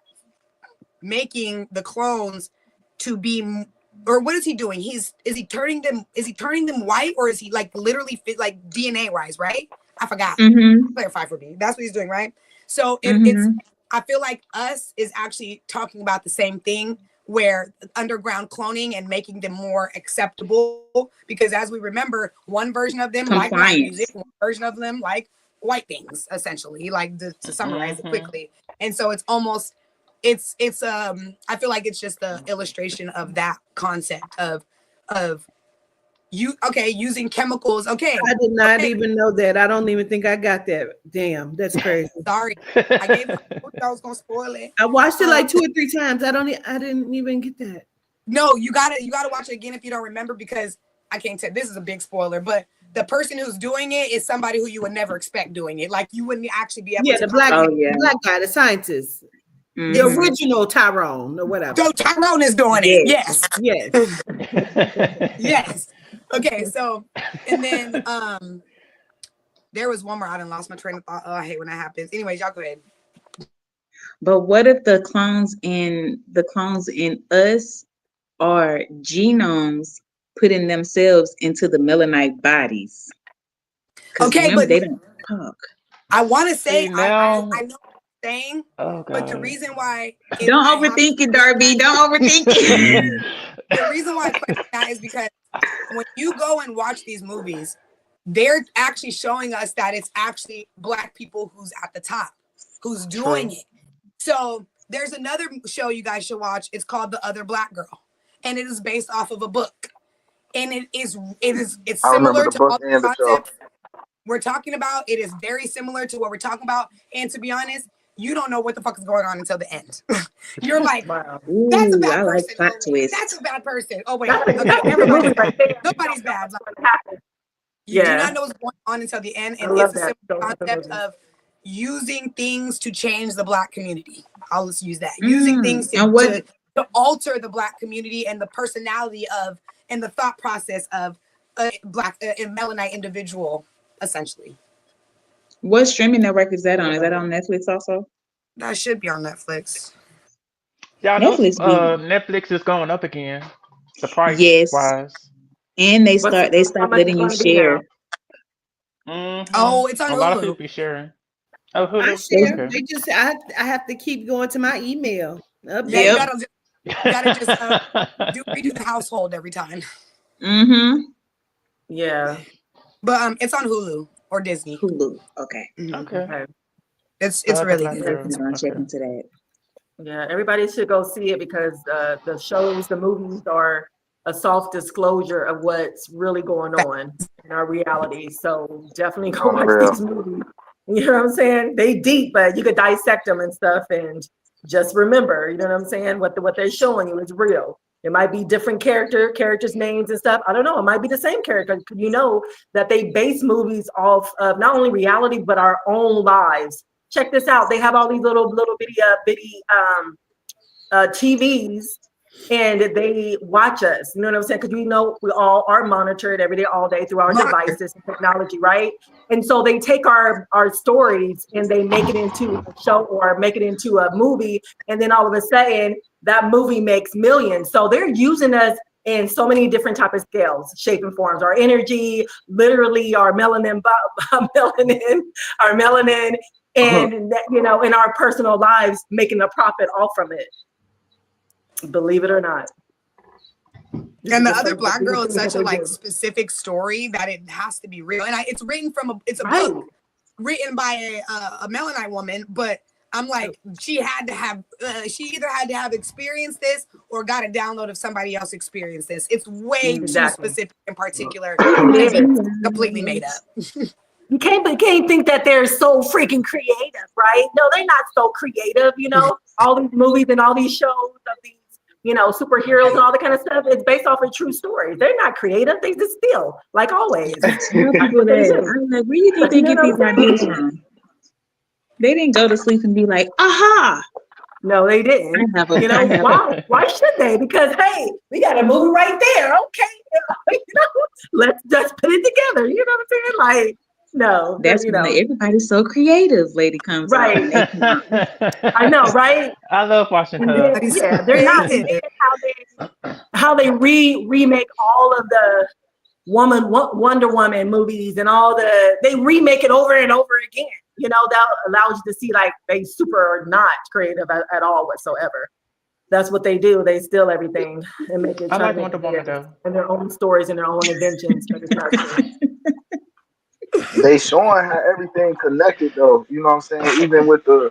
making the clones to be, or what is he doing? Is he turning them white, or is he like literally fit like DNA wise, right? I forgot. Mm-hmm. Clarify for me. That's what he's doing, right? So it's Mm-hmm. I feel like Us is actually talking about the same thing, where underground cloning and making them more acceptable, because as we remember, one version of them like rap music, Compliance. one version of them like white things, essentially, like to summarize it Hmm. quickly. And so it's almost it's I feel like it's just the illustration of that concept of using chemicals. I did not even know that. I don't even think I got that. Damn, that's crazy. Sorry, I gave I was gonna spoil it. I watched it like 2 or 3 times. I didn't even get that. No, you gotta watch it again if you don't remember, because I can't tell. This is a big spoiler, but the person who's doing it is somebody who you would never expect doing it. Like you wouldn't actually be able Yeah, to the black Oh yeah. guy, the scientist, the Mm-hmm. original Tyrone or whatever. So Tyrone is doing it. Yes. Yes. Yes. Okay, so and then there was one more. I done lost my train of thought. Oh, I hate when that happens. Anyways, y'all go ahead. But what if the clones in us are genomes putting themselves into the melanite bodies? Because Okay, remember, but they don't talk. I want to say See now, I know saying, Oh but the God. reason why Don't I have overthink it, Darby. Don't overthink it. the reason why I question that is because when you go and watch these movies, they're actually showing us that it's actually Black people who's at the top, who's doing it. So there's another show you guys should watch. It's called The Other Black Girl, and it is based off of a book, and it's I remember similar the to book all the and the show. concepts we're talking about. It is very similar to what we're talking about, and to be honest, you don't know what the fuck is going on until the end. You're like, Wow. that's a Ooh, bad I like person. plot Oh, wait, that's twist. a bad person. Oh wait, That's okay, the movie everybody's right there. You nobody's don't know bad. what's Like, going to happen. you do Yeah, not know what's going on until the end, I and love it's a that. simple Those are the concept movies. of using things to change the Black community. I'll just use that. Using Mm. things And what? to alter the Black community and the personality of and the thought process of a Black and Melanite individual, essentially. What streaming network is that on? Is that on Netflix also? That should be on Netflix. Y'all know Netflix be Netflix is going up again, the price yes, wise. and they What's start they how stop much is letting you going to be now? share. Oh, it's on A lot of people Hulu. be sharing. Oh, I Hulu. They, share. Okay. They just I have to keep going to my email. Yeah, Update. you gotta just redo the household every time. mm-hmm. Yeah. But it's on Hulu or Disney. Hulu. Okay. Okay. Okay. It's The Other really Black good. Girl. Definitely gonna check Okay. into that. Yeah, everybody should go see it because the shows, the movies are a soft disclosure of what's really going on in our reality. So definitely go watch Unreal. these movies. You know what I'm saying? They deep, but you could dissect them and stuff, and just remember, you know what I'm saying? What they're showing you is real. It might be different characters' names and stuff. I don't know. It might be the same character. You know that they base movies off of not only reality but our own lives. Check this out. They have all these little bitty TVs, and they watch us. You know what I'm saying? Because we know we all are monitored every day, all day through our devices and technology, right? And so they take our stories and they make it into a show or make it into a movie, and then all of a sudden that movie makes millions. So they're using us in so many different type of scales, shape and forms. Our energy, literally our melanin, our melanin, and you know, in our personal lives, making a profit off from it. Believe it or not. And The Other Black Girl is such a like specific story that it has to be real. And it's written from it's a book written by a Melanite woman, but I'm like, she either had to have experienced this or got a download of somebody else experienced this. It's way too specific and particular. It is. Completely made up. You can't think that they're so freaking creative, right? No, they're not so creative. You know, all these movies and all these shows of these, you know, superheroes and all that kind of stuff. It's based off of true stories. They're not creative. They just steal, like always. I tell people that. I'm like, where do you think they get these ideas from? They didn't go to sleep and be like, aha. No, they didn't. You know, why should they? Because hey, we got a movie right there. Okay, you know, let's just put it together. You know what I'm saying? Like, no, that's you when know, everybody's so creative. Lady comes out. right. I know, right? I love watching her. Yeah, they're not how they remake all of the Wonder Woman movies and all they remake it over and over again. You know, that allows you to see like they super not creative at all whatsoever. That's what they do. They steal everything and make it. I like Wonder Woman though. And their own stories and their own inventions. But it's not true. They showing how everything connected though. You know what I'm saying? Even with the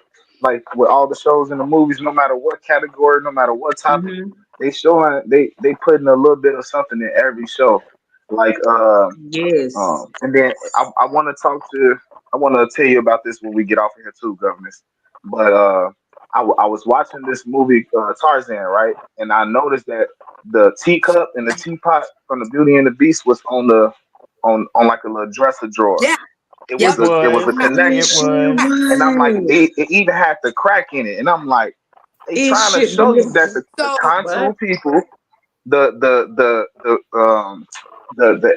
with all the shows and the movies, no matter what category, no matter what topic, they showing they putting a little bit of something in every show. Like yes. And then I want to tell you about this when we get off of here too, governors. But I was watching this movie Tarzan, right? And I noticed that the teacup and the teapot from the Beauty and the Beast was on like a little dresser drawer. Yeah. It was a connection. And I'm like, it even had the crack in it. And I'm like, they trying to show you that the Kantu people, the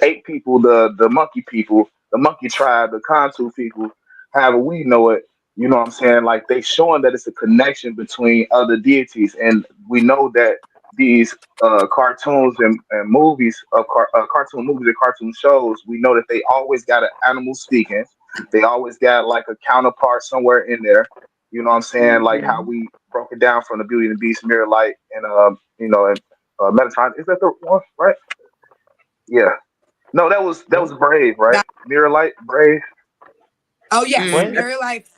ape people, the monkey people, the monkey tribe, the Kantu people, however we know it, you know what I'm saying? Like they showing that it's a connection between other deities. And we know that these cartoons and movies of cartoon movies and cartoon shows, we know that they always got an animal speaking. They always got like a counterpart somewhere in there. You know what I'm saying? Like how Mhm. we broke it down from the Beauty and the Beast, Mirror Light, and and Metatron. Is that the one? Right? Yeah. No, that was What? Brave, right? That, Mirror Light, Brave oh yes, What? Mm. Mirror Life.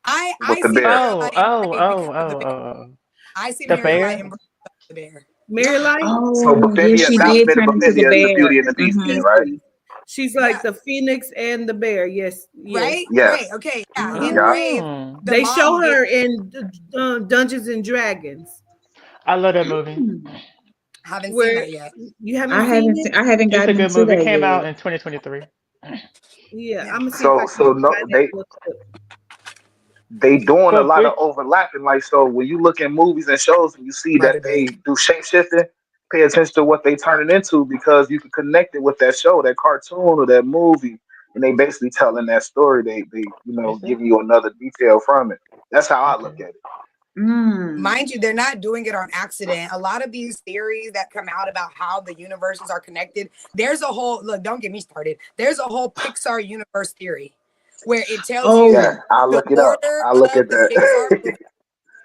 with I the see bear. Mirror Oh, Light and oh, Brave oh, because of the oh, bear. oh, oh. I see The Mirror Light bear? and Brave because of the bear. Mirror Yeah. Light. So Oh, yeah, Baffindia, she not did Smith, turn into the Baffindia is the bear. Beauty and the Beast, then, Hmm. right? She's Yeah. like the phoenix and the bear. Yes, yes. Right? Yes. Great. Okay. Yeah. In Hmm. Yeah. Brave, Oh, the They show mom gets her in Dungeons and Dragons. I love that movie. haven't seen Where that yet. you haven't seen it? I haven't It's a gotten good into movie. It that came out yet. in 2023. Yeah, Yeah. I'm gonna see if I So can so no, find that they little clip. they doing a But lot of Brit, overlapping. Like so, when you look at movies and shows and you see Love that it, they babe. do shape shifting, pay attention to what they turn it into because you can connect it with that show, that cartoon, or that movie, and they basically telling that story. They is it? giving you another detail from it. That's how I look Okay. at it. Mm. Mind you, they're not doing it on accident. A lot of these theories that come out about how the universes are connected, there's a whole look, don't get me started. There's a whole Pixar universe theory where it tells Oh, you Yeah, I'll the look it up. order I'll look at of the Pixar that. movies.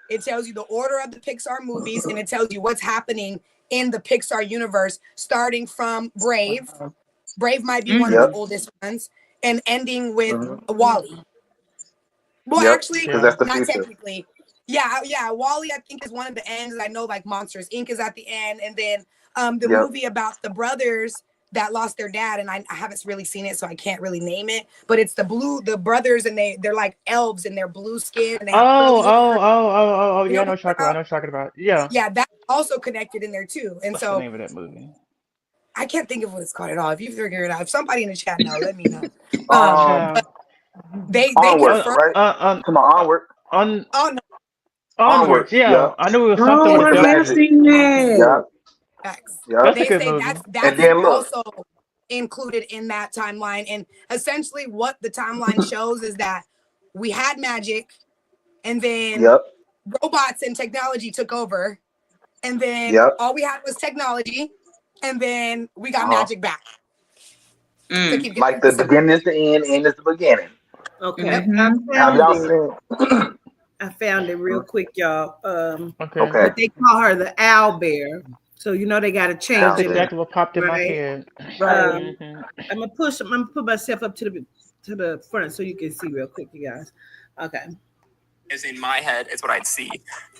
It tells you the order of the Pixar movies and it tells you what's happening in the Pixar universe, starting from Brave. Brave might be one of mm. the Yep. oldest ones, and ending with Hmm. Wally. Well, Yep. actually, Because Yeah. that's the not future. technically. Yeah, yeah. Wally, I think, is one of the ends. I know, like Monsters Inc. is at the end, and then the Yep. movie about the brothers that lost their dad, and I haven't really seen it, so I can't really name it. But it's the brothers, and they're like elves, and they're blue skin, and they have Oh, curly oh, hair. oh, oh, oh, oh, You yeah, know I what know I'm what you're talking talking about. I about? know what you're talking about. Yeah. Yeah, that's also connected in there too. And What's the so name of that movie? I can't think of what it's called at all. If you figure it out, if somebody in the chat know, let me know. Um, But Child. they Onward, On, confirm. right? on, Come on, Onward. on, Oh no, Onward. onwards. Yeah. Yeah. I knew it was something Oh, with With the I have W. magic. seen yes. Yeah. that. X. Yeah. That's a They good say movie. And that's then look. also included in that timeline. And essentially, what the timeline shows is that we had magic, and then Yep. robots and technology took over, and then Yep. all we had was technology, and then we got Uh-huh. magic back. To Mm. keep it Like super the simple. beginning is the end is the beginning. Okay, Yep. I Mm-hmm. Have found y'all it. seen? I found it real quick, y'all. Okay. Okay. But they call her the owl bear, so they got to That's change it up, exactly what popped in my right? head. Right. Hmm. I'm gonna put myself up to the front so you can see real quick, you guys. Okay. Is in my head is what I'd see.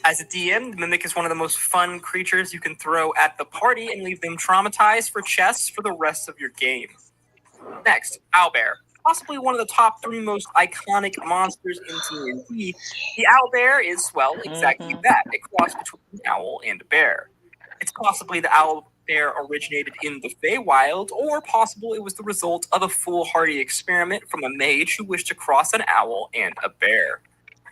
As a DM, the Mimic is one of the most fun creatures you can throw at the party and leave them traumatized for chess for the rest of your game. Next, Owlbear. Possibly one of the top 3 most iconic monsters in D&D. The owlbear is, well, exactly that. A cross between an owl and a bear. It's possibly the owlbear originated in the Feywild, or possible it was the result of a foolhardy experiment from a mage who wished to cross an owl and a bear.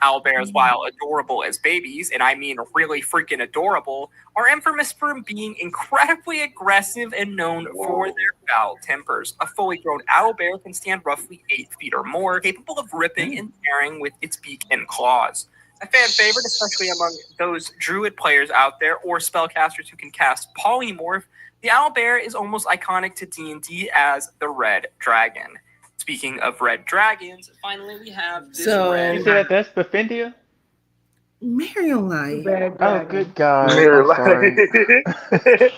Owlbears, while adorable as babies, and I mean really freaking adorable, are infamous for being incredibly aggressive and known for their foul tempers. A fully grown owlbear can stand roughly 8 feet or more, capable of ripping and tearing with its beak and claws. A fan favorite, especially among those druid players out there or spellcasters who can cast polymorph, the owlbear is almost iconic to D&D as the red dragon. Speaking of red dragons, finally we have this You So said that's Beffindia? Marion Light. Red Oh, dragon. good God. Mirror I'm light. sorry.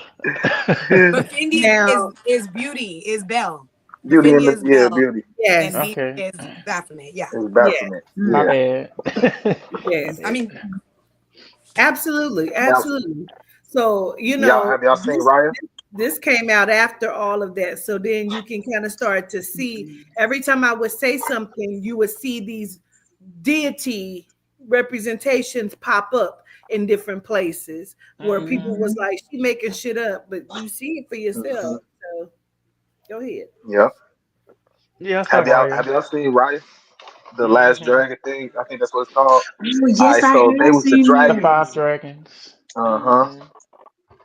But Fendi Now, is beauty, is Belle. Beauty and Beffindia the is Belle, beauty and yes, Beast Okay. is Baphomet. Yeah. is yes, Baphomet. My Yeah. bad. My yes, I bad. mean, absolutely, Now, absolutely. So have y'all seen Raya? this came out after all of that. So then you can kind of start to see every time I would say something, you would see these deity representations pop up in different places where people was Mm-hmm. like, she making shit up, but you see it for Hmm. yourself. So go ahead. Yeah. Yeah, I saw Have y'all Raya. seen Raya? The Last Hmm. Dragon thing. I think that's what it's called. Oh, All yes, right. I So they have was the seen The that. Five dragons. Dragons. Uh huh. Hmm.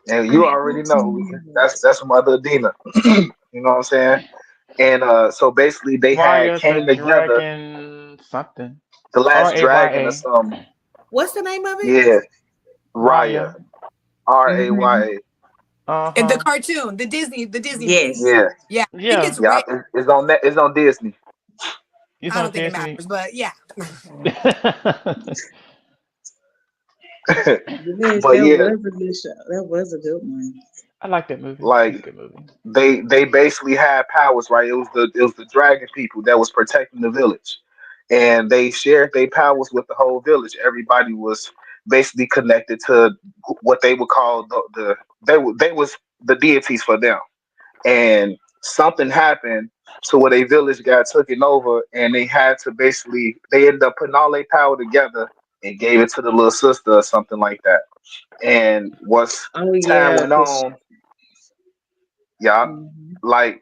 And I you have already know seen that. that's from other Adina. You know what I'm saying? And so basically they had Raya the came together, Dragon something. the Last Dragon or Raya. something. What's the name of it? Yeah, Raya, Raya. Mm-hmm. Raya. and the Uh-huh. cartoon, the Disney movie. Yes. Yeah, Yeah, I think Yeah. it's yeah. Ray. It's on that. It's on Disney. It's I on don't think it Disney. matters, but yeah, Yes, But that yeah, was a good show. That was a good one. I like that movie. It's a like good movie. they basically had powers, right? It was the dragon people that was protecting the village, and they shared their powers with the whole village. Everybody was basically connected to what they would call they was the deities for them. And something happened to where a village got taken over, and they had to basically they ended up putting all their power together and gave it to the little sister or something like that. And once Oh time yeah, went on, yeah, mhm. like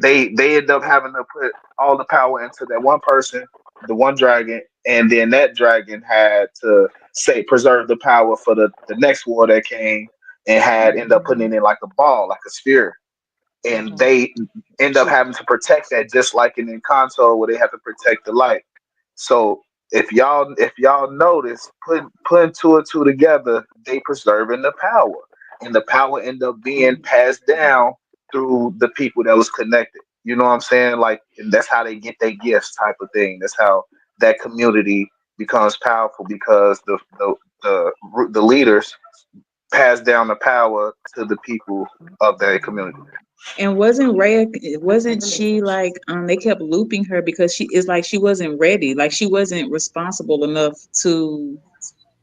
they end up having to put all the power into that one person, the one dragon, and then that dragon had to say preserve the power for the next war that came, and had end up putting it in like a ball, like a sphere, and Hmm. they end up having to protect that, just like in Encanto where they have to protect the light. So if y'all notice, putting two and two together, they preserving the power, and the power end up being passed down through the people that was connected. You know what I'm saying? Like, and that's how they get their gifts, type of thing. That's how that community becomes powerful, because the leaders pass down the power to the people of their community. And wasn't she like they kept looping her because she is like she wasn't ready, like she wasn't responsible enough to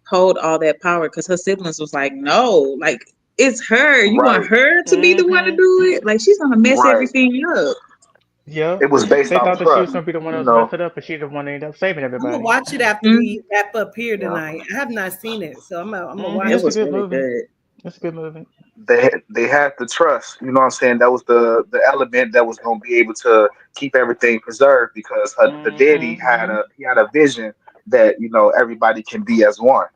hold all that power because her siblings was like, no, like it's her. You want Right, her to be the one to Hmm. do it? Like she's gonna mess right. everything up. Yep. It was based They off thought that she was trust, gonna be the one that you was mess know. it up, and she the one that ended up saving I'm gonna everybody. watch it after Mm, we wrap up here Yeah. tonight. I have not seen it, so I'm gonna Hmm. watch it It's a it. was good really movie. good. It's a good movie. They had the trust, you know what I'm saying? That was the element that was going to be able to keep everything preserved, because the Hmm. deity had a vision that, everybody can be as one.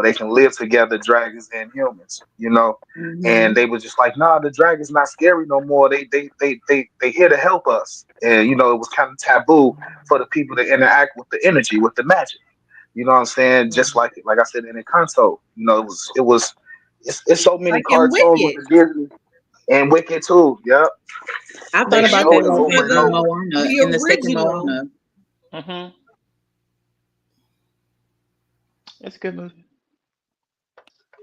They can live together, dragons and humans, and Hmm. they were just like, nah, the dragon's not scary no more. They here to help us. And it was kind of taboo for the people to interact with the energy, with the magic. You know what I'm saying? Just like I said in Encanto, it's so many Like in cartoons with Wicked, the Disney and Wicked too. Yep, I they thought like about in show that it Wicked over over for in and over. Moana, the in the second original. Moana. Hmm. It's a good movie.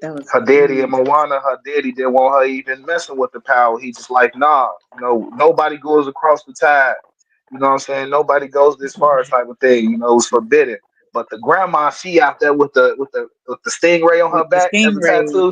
That was Her daddy and mm. Moana, her daddy didn't want her even messing with the power. He just like, nah, nobody goes across the tide. You know what I'm saying? Nobody goes this far, type of thing. It was forbidden. But the grandma, she out there with the stingray on her With the back as a stingray. tattoo.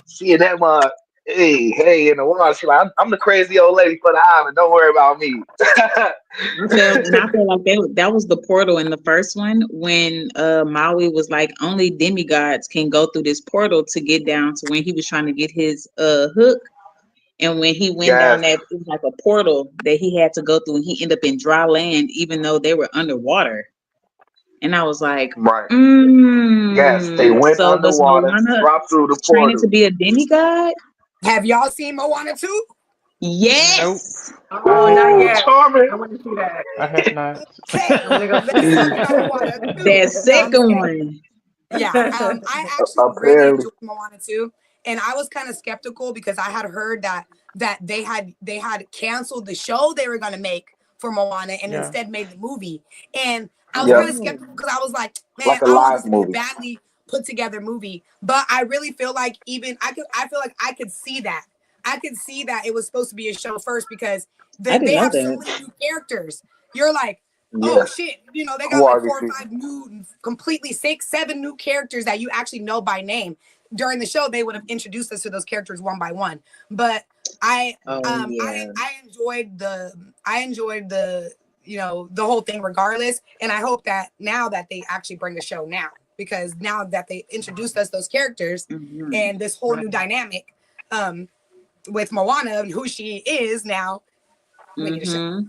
Seeing that mud. Hey, in the water. She like, I'm the crazy old lady for the island. Don't worry about me. I feel like that was the portal in the first one when Maui was like only demigods can go through this portal to get down to when he was trying to get his hook, and when he went down Yes, that it was like a portal that he had to go through and he ended up in dry land even though they were underwater. And I was like, right. Yes, they went so was underwater, Moana dropped through the training to portal. be a demigod? Have y'all seen Moana 2? Nope, Yes. Oh, not Ooh, yet. charming. I want to see that. I have not. Okay, I want to go see let's it. talk about Moana 2. That No, I'm just second kidding. one. Yeah, I actually really Apparently, enjoyed Moana too, and I was kind of skeptical because I had heard that they had canceled the show they were gonna make for Moana and Yeah. instead made the movie. And I was kind yep, of Oh. skeptical because I was like, man, like a I don't want live this to be a movie. badly put together movie. But I really feel like I feel like I could see that. I could see that it was supposed to be a show first because I didn't they know have so that. many new characters. You're like, oh Yeah, shit, they who got like are these 4 or people? 5 new, completely 6 7 new characters that you actually know by name. During the show they would have introduced us to those characters one by one, but i Oh yeah. I enjoyed the the whole thing regardless, and I hope that now that they actually bring the show now, because now that they introduced us those characters Hmm. and this whole new dynamic um with Moana and who she is now, making a show. Hmm.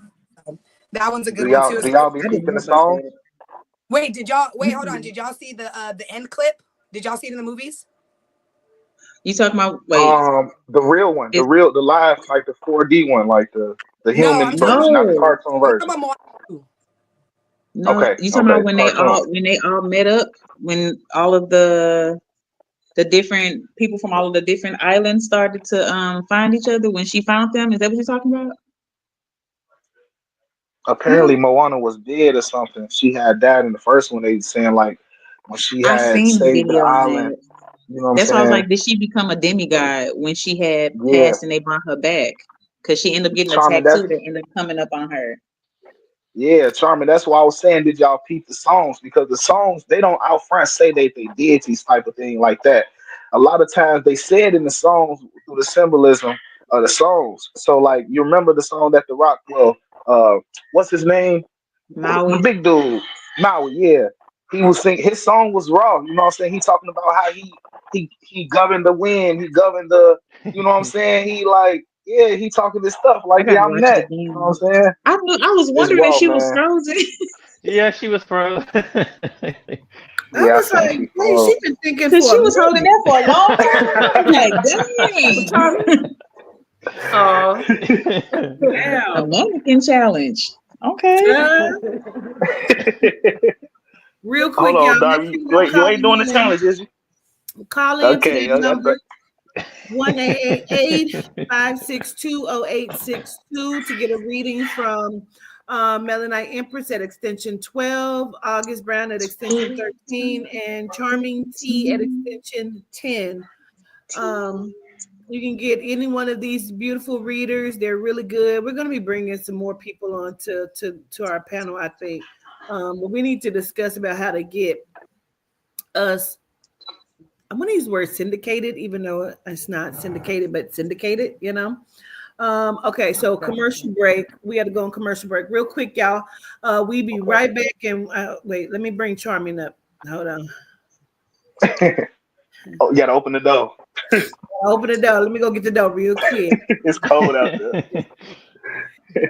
So that one's a Do good one y'all too. do y'all be I didn't peeping know the about song? that. Hold on, Mm-mm. did y'all see the end clip? Did y'all see it in the movies? You talking about wait? The real one, It's the live, like the 4D one, like the No, human I'm talking about version, not the no, cartoon I'm version. talking about Moana 2. no. Okay, You talking okay, about the cartoon. when they all met up when all of the different people from all of the different islands started to find each other when she found them? Is that what you're talking about? apparently Moana was dead or something. She had died in the first one. They saying like when she I had seen the saved the video on island. that. You know what I'm That's why I was saying? like, did she become a demigod when she had Yeah, passed and they brought her back? Because she ended up getting a Charming. That's tattoo that ended up coming up on her. yeah, Charming. That's why I was saying, did y'all peep the songs? Because the songs they don't out front say they deities type of thing like that. A lot of times they say it in the songs through the symbolism of the songs. So like you remember the song that the Rock, what's his name? The Maui. big dude, Maui. Yeah, he was singing. His song was raw. You know what I'm saying? He talking about how he governed the wind. He governed the. You know what I'm saying? He like yeah. He talking this stuff I like yeah. gotta I'm watch it that. You know what I'm again. saying? I was It's wondering if raw, she was man. frozen. Yeah, she was frozen. I Yeah, I was think like, she wait, she froze. been thinking Because for she a was holding minute. that for a long time. I'm like, dang. Oh, The Damn. mannequin challenge. Okay. Uh, real Hold quick, y'all, on, make Darby. sure y'all Wait, you call ain't doing the in. challenge, is you? Call in to Okay, that number 1-888-562-0862 to get a reading from Melanite Empress at extension 12, August Brown at extension 13, and Charming T at extension 10. You can get any one of these beautiful readers. They're really good. We're going to be bringing some more people on to our panel, I think. But we need to discuss about how to get us, I'm going to use the word syndicated, even though it's not syndicated, but syndicated, you know? Okay, so commercial break. We had to go on commercial break real quick, y'all. We be right back. And wait, let me bring Charming up. Hold on. Oh, you gotta open the door. Open the door. Let me go get the door real quick. It's cold out there.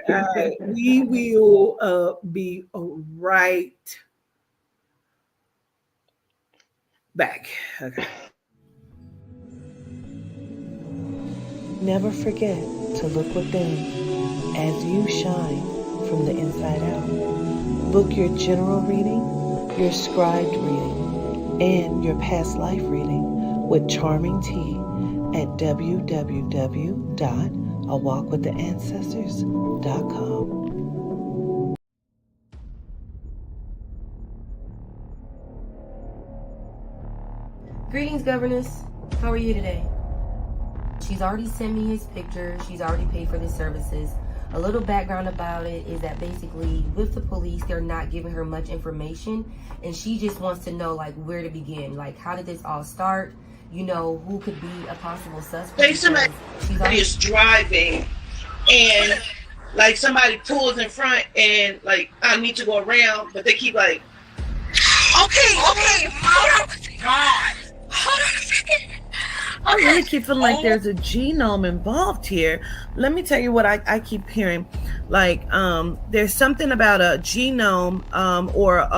All right, we will be right back. Okay. Never forget to look within as you shine from the inside out. Book your general reading, your scribed reading, and your past life reading with Charming T at www.awalkwiththeancestors.com. Greetings, governess. How are you today? She's already sent me his picture. She's already paid for the services. A little background about it is that basically with the police, they're not giving her much information, and she just wants to know like where to begin. Like, how did this all start? You know, who could be a possible suspect? Say somebody is driving and like somebody pulls in front and like I need to go around, but they keep like, okay, hold on, God, hold on a second. I really keep feeling like there's a genome involved here. Let me tell you what I keep hearing. Like, there's something about a genome or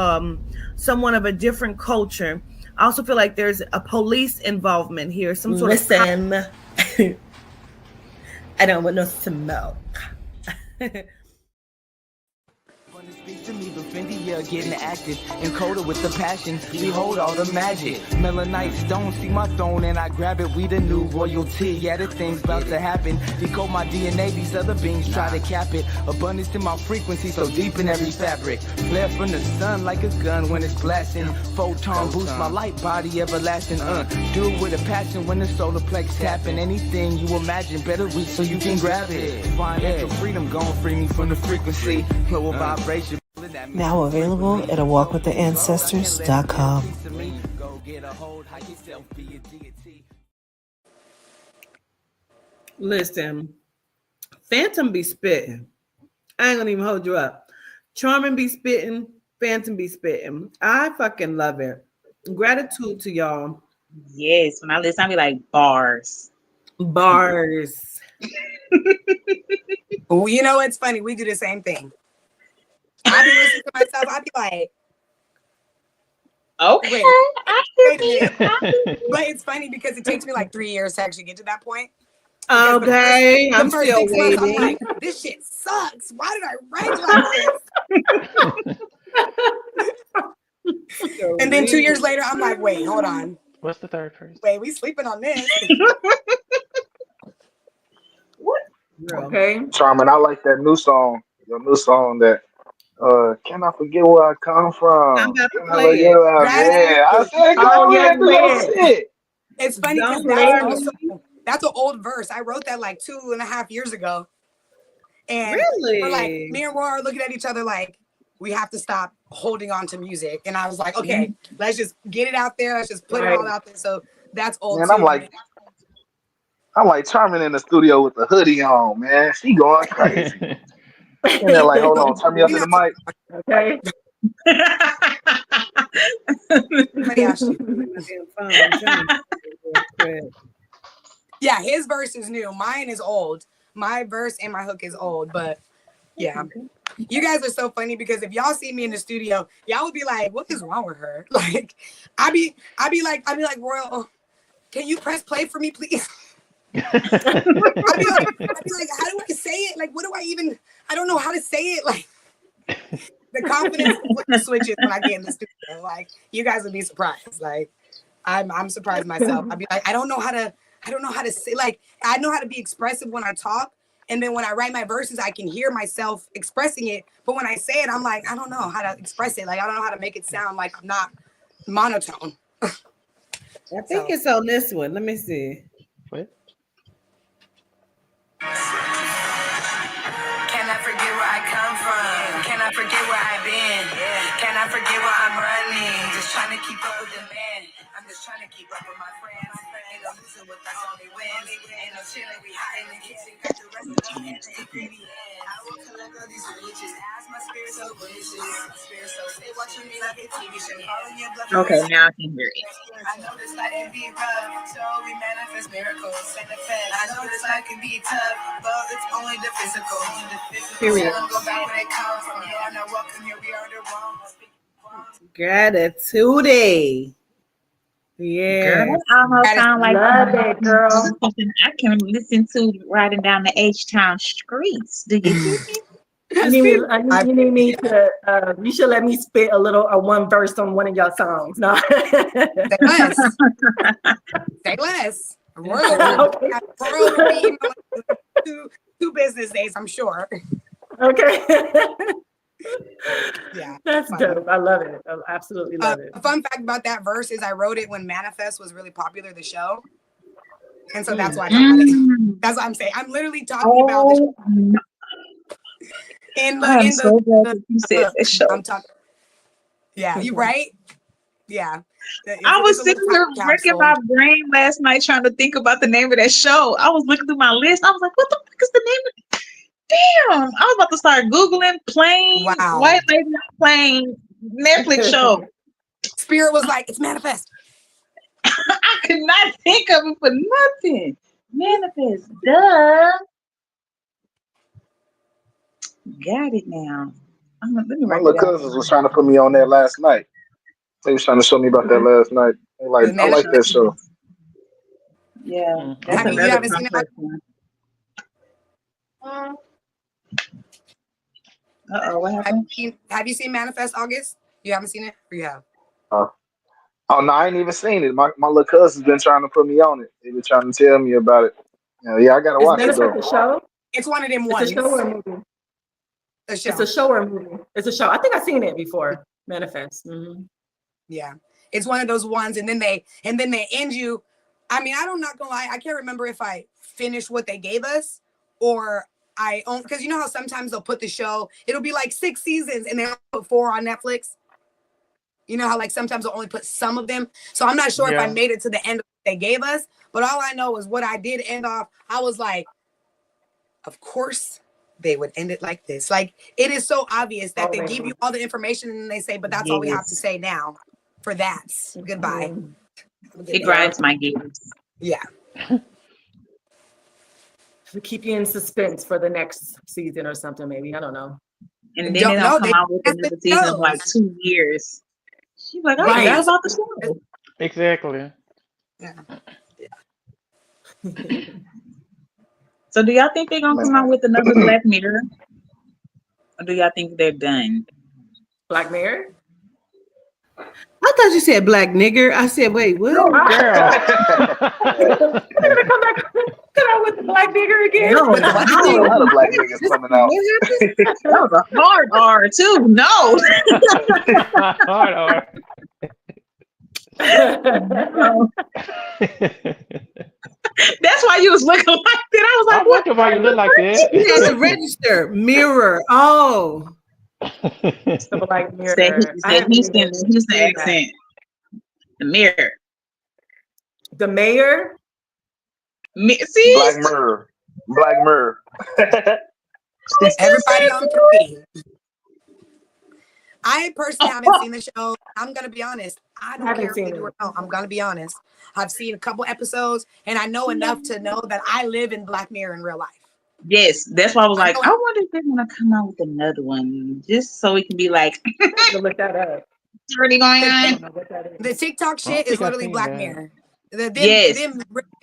someone of a different culture. I also feel like there's a police involvement here. Some sort of Listen, I don't want no smoke. Speak to me, but Fendi, yeah, getting active. Encoded with the passion, behold all the magic. Melanite stone, see my throne, and I grab it. We the new royalty, yeah, the thing's about to happen. Decode my DNA, these other beings try to cap it. Abundance in my frequency, so deep in every fabric. Flare from the sun like a gun when it's blasting. Photon boost my light body, everlasting. Do it with a passion when the solar plex tapping. Anything you imagine, better reach so you can grab it. Financial freedom, gon' free me from the frequency. Lower vibration. now available at awalkwiththeancestors.com. Listen, Phantom be spitting. I ain't gonna even hold you up. Charming be spitting, Phantom be spitting. I fucking love it. Gratitude to y'all. Yes, when I listen, I be like bars. Bars. Oh, you know what's funny? We do the same thing. I be listening to myself. I be like, Okay, wait a minute. But it's funny because it takes me like 3 years to actually get to that point. Okay, I'm first still 6 months, I'm waiting. like, this shit sucks. Why did I write like this? And then 2 years later, I'm like, wait, hold on. What's the third person? Wait, we sleeping on this. Okay. Charmin, I like that new song. Your new song that Can I forget where I come I'm from? about to Can I play forget it. where I've been? I said, go Oh, ahead yes, and do play your it. shit. It's funny because Don't play that's an old verse. I wrote that like 2.5 years ago. And we're like, Really? me and Roy are looking at each other like, we have to stop holding on to music. And I was like, okay, let's just get it out there. Let's just put it all out there. So that's old Man, too. I'm like Charmin in the studio with the hoodie on, man. She going crazy. And they're like, hold on, turn me up to the mic. Okay. Somebody asked you. Yeah, his verse is new. Mine is old. My verse and my hook is old, but yeah. You guys are so funny because if y'all see me in the studio, y'all would be like, what is wrong with her? Like, I'd be like, Royal, can you press play for me, please? I'd be like, how do I say it? Like, what do I don't know how to say it. Like, the confidence switches when I get in the studio. Like, you guys would be surprised. Like, I'm surprised myself. I'd be like, I don't know how to say, like, I know how to be expressive when I talk. And then when I write my verses, I can hear myself expressing it. But when I say it, I'm like, I don't know how to express it. Like, I don't know how to make it sound like I'm not monotone. I think it's on this one. Let me see. What? Can I forget where I come from? Can I forget where I've been? Can I forget where I'm running? Just trying to keep up with the man. I'm just trying to keep up with my friends. Ain't no losing with us, only wins. Ain't no chilling, we hot in the kitchen. Got the rest of the hands in creamy hands. I will collect all these riches. Ask my spirit so wishes. Spirit so stay watching me like a TV show. Calling your bluff. Okay, now I can hear it. I know this life can be rough, so we manifest miracles. I know this life can be tough, but it's only the physical. Period. Go back where they come from. Y'all know welcome here, we are the wrong. Gratitude. Yeah. Girl, that almost sound like Love it, girl. something I can listen to riding down the H-Town streets. Do you hear me? You need me to. You should let me spit a little, one verse on one of your songs. No. Say less. Say less. Royal will be two business days, I'm sure. Okay. Yeah, that's funny. dope. I love it. I absolutely love it. A fun fact about that verse is I wrote it when Manifest was really popular, the show. And so that's why I got it. That's what I'm saying. I'm literally talking about the show. I'm so glad that you said that show. I'm talking. Yeah, you right? Yeah. I was sitting here breaking my brain last night trying to think about the name of that show. I was looking through my list. I was like, what the fuck is the name of it? Damn, I was about to start Googling plain white lady playing Netflix show. Spirit was like, it's Manifest. I could not think of it for nothing. Manifest, duh. Got it now. My little cousins was trying to put me on that last night. They was trying to show me about that last night. They like, I like that show. Yeah. You haven't seen it? What happened? Have you seen Manifest August? You haven't seen it? Or you have? Oh no, I ain't even seen it. My little cousin's been trying to put me on it. They been trying to tell me about it. Yeah, I gotta watch it though. Is it a show? It's one of them It's ones. a show or a movie? A show. It's a show or a movie. It's a show. I think I've seen it before. Manifest. Mm-hmm. Yeah, it's one of those ones, and then they end you. I mean, I'm not gonna lie. I can't remember if I finished what they gave us or I own, because you know how sometimes they'll put the show. It'll be like 6 seasons, and they'll put 4 on Netflix. You know how like sometimes they'll only put some of them. So I'm not sure if I made it to the end of what they gave us, but all I know is what I did end off. I was like, of course they would end it like this. Like, it is so obvious that they give you all the information and then they say, but that's all we have to say now for that. Goodbye. It grinds my gears. Yeah. To keep you in suspense for the next season or something, maybe. I don't know. And then they don't come out with another season in like 2 years. She's like, I forgot about the show. Exactly. Yeah. So do y'all think they're gonna come out with another Black Mirror? Or do y'all think they're done? Black Mirror? I thought you said black nigger. I said, wait, what? Girl. Come out with the Black nigger again? No, A lot of black niggas coming out. That was a hard R too. No. Hard R. No. That's why you was looking like that. I was I like, what? wonder why you look like that. You had to register. Mirror. Oh. The Black Mirror. Say I haven't Houston, even Houston seen that. accent. The mirror. The mayor. See? Black Mirror. Black Mirror. Everybody on three. I personally haven't seen the show. I'm gonna be honest. I don't care if they do or no. I'm gonna be honest. I've seen a couple episodes, and I know enough to know that I live in Black Mirror in real life. Yes, that's why I was like, I wonder if they're gonna come out with another one, just so we can be like, look that up. What's already going on? The TikTok shit is literally Black Mirror. Them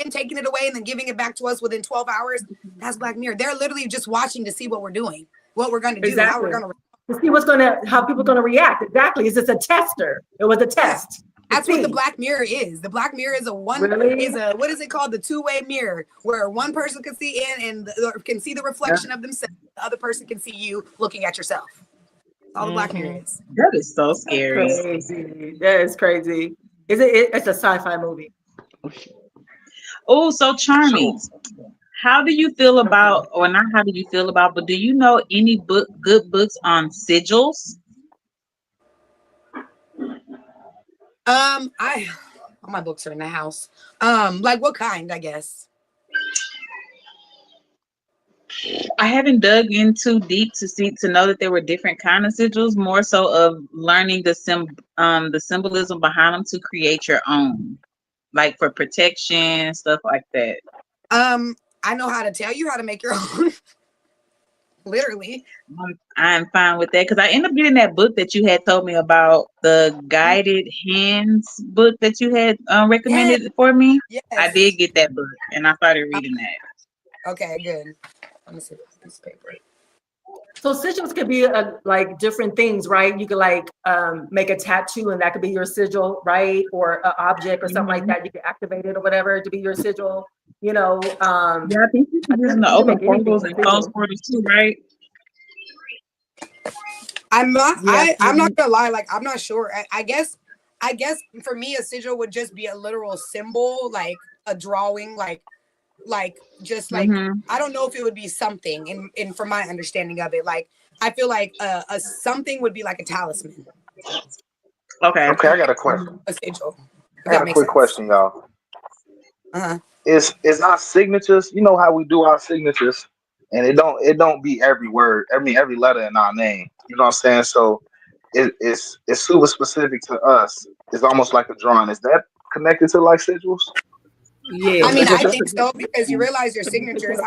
taking it away and then giving it back to us within 12 hours. That's Black Mirror. They're literally just watching to see what we're doing, what we're gonna do, how we're gonna. To see how people are gonna react. Exactly. It's just a tester. It was a test. That's what the Black Mirror is. The Black Mirror is what is it called? The two-way mirror, where one person can see in and can see the reflection of themselves. The other person can see you looking at yourself. That's all the Black Mirror is. That is so scary. Crazy. That is crazy. It's a sci-fi movie. Oh, so Charming. How do you feel about, or not how do you feel about, but do you know any good books on sigils? All my books are in the house. Like what kind, I guess? I haven't dug in too deep to know that there were different kind of sigils, more so of learning the symbolism behind them to create your own, like for protection, stuff like that. I know how to tell you how to make your own. Literally. I'm fine with that because I ended up getting that book that you had told me about, the guided hands book that you had recommended for me. Yes. I did get that book and I started reading that. Okay, good. Let me see this paper. So sigils could be like different things, right? You could like make a tattoo and that could be your sigil, right? Or an object or something like that. You could activate it or whatever to be your sigil. You know, yeah, I think you can use the open portals and closed portals too, right? I'm not gonna lie, like I'm not sure. I guess for me a sigil would just be a literal symbol, like a drawing, like just like I don't know if it would be something in from my understanding of it. Like I feel like a something would be like a talisman. Okay, I got a question. A sigil. I got a quick question, y'all. Is our signatures, you know how we do our signatures, and it don't be every word, every letter in our name. You know what I'm saying? So it's super specific to us. It's almost like a drawing. Is that connected to like sigils? Yeah, I mean, I think so because you realize your signatures.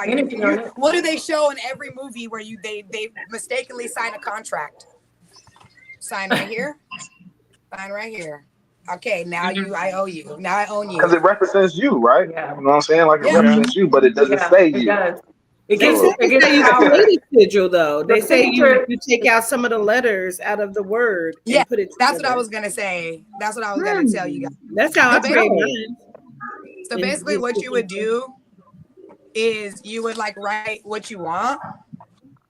What do they show in every movie where they mistakenly sign a contract? Sign right here. Sign right here. Okay, now I owe you. Now I own you. Because it represents you, right? Yeah. You know what I'm saying? Like it represents you, but it doesn't say you. It gives you power. create a sigil though. They The say signature- you take out some of the letters out of the word. Yeah, and put it that's what together. I was gonna say. That's what I was gonna tell you guys. That's how I create mine. So basically, what you would do is you would like write what you want,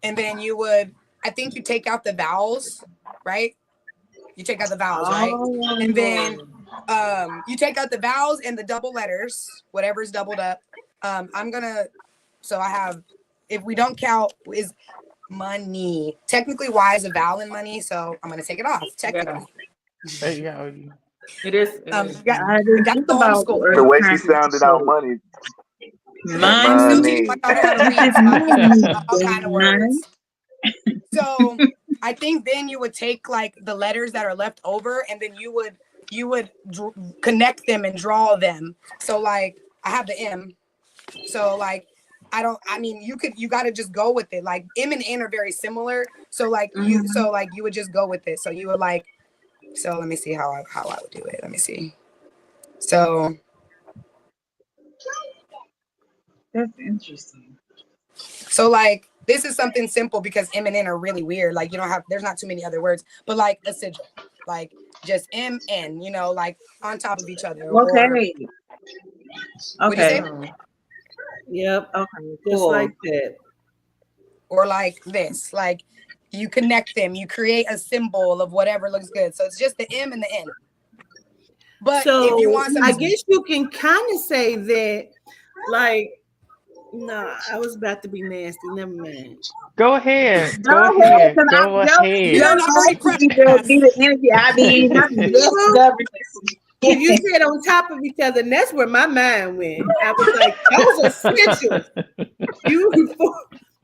and then you would. I think you take out the vowels, right? You take out the vowels, right? And then you take out the vowels and the double letters, whatever's doubled up. So I have, if we don't count, is money. Technically, Y is a vowel in money, so I'm gonna take it off. Technically. Yeah. It is. That's the old school. The way she sounded out money. Money. All kind of words. So I think then you would take like the letters that are left over, and then you would connect them and draw them. So like I have the M. So like you got to just go with it. Like M and N are very similar. So like you would just go with it. So you would like. So let me see how I would do it. Let me see. So that's interesting. So like this is something simple because M and N are really weird. Like there's not too many other words, but like a sigil, like just M N, like on top of each other. Okay. Okay. Yep. Okay, Just cool. like that. Or like this, like you connect them, you create a symbol of whatever looks good. So it's just the M and the N. But if you So want I some, guess you can kind of say that, like, no, I was about to be nasty. Never mind. Go ahead. Go Go ahead, ahead. because Go you ahead. done already pressed be pass. the energy. I mean, I'm just governance. When you said on top of each other, and that's where my mind went. I was like, those are sigils.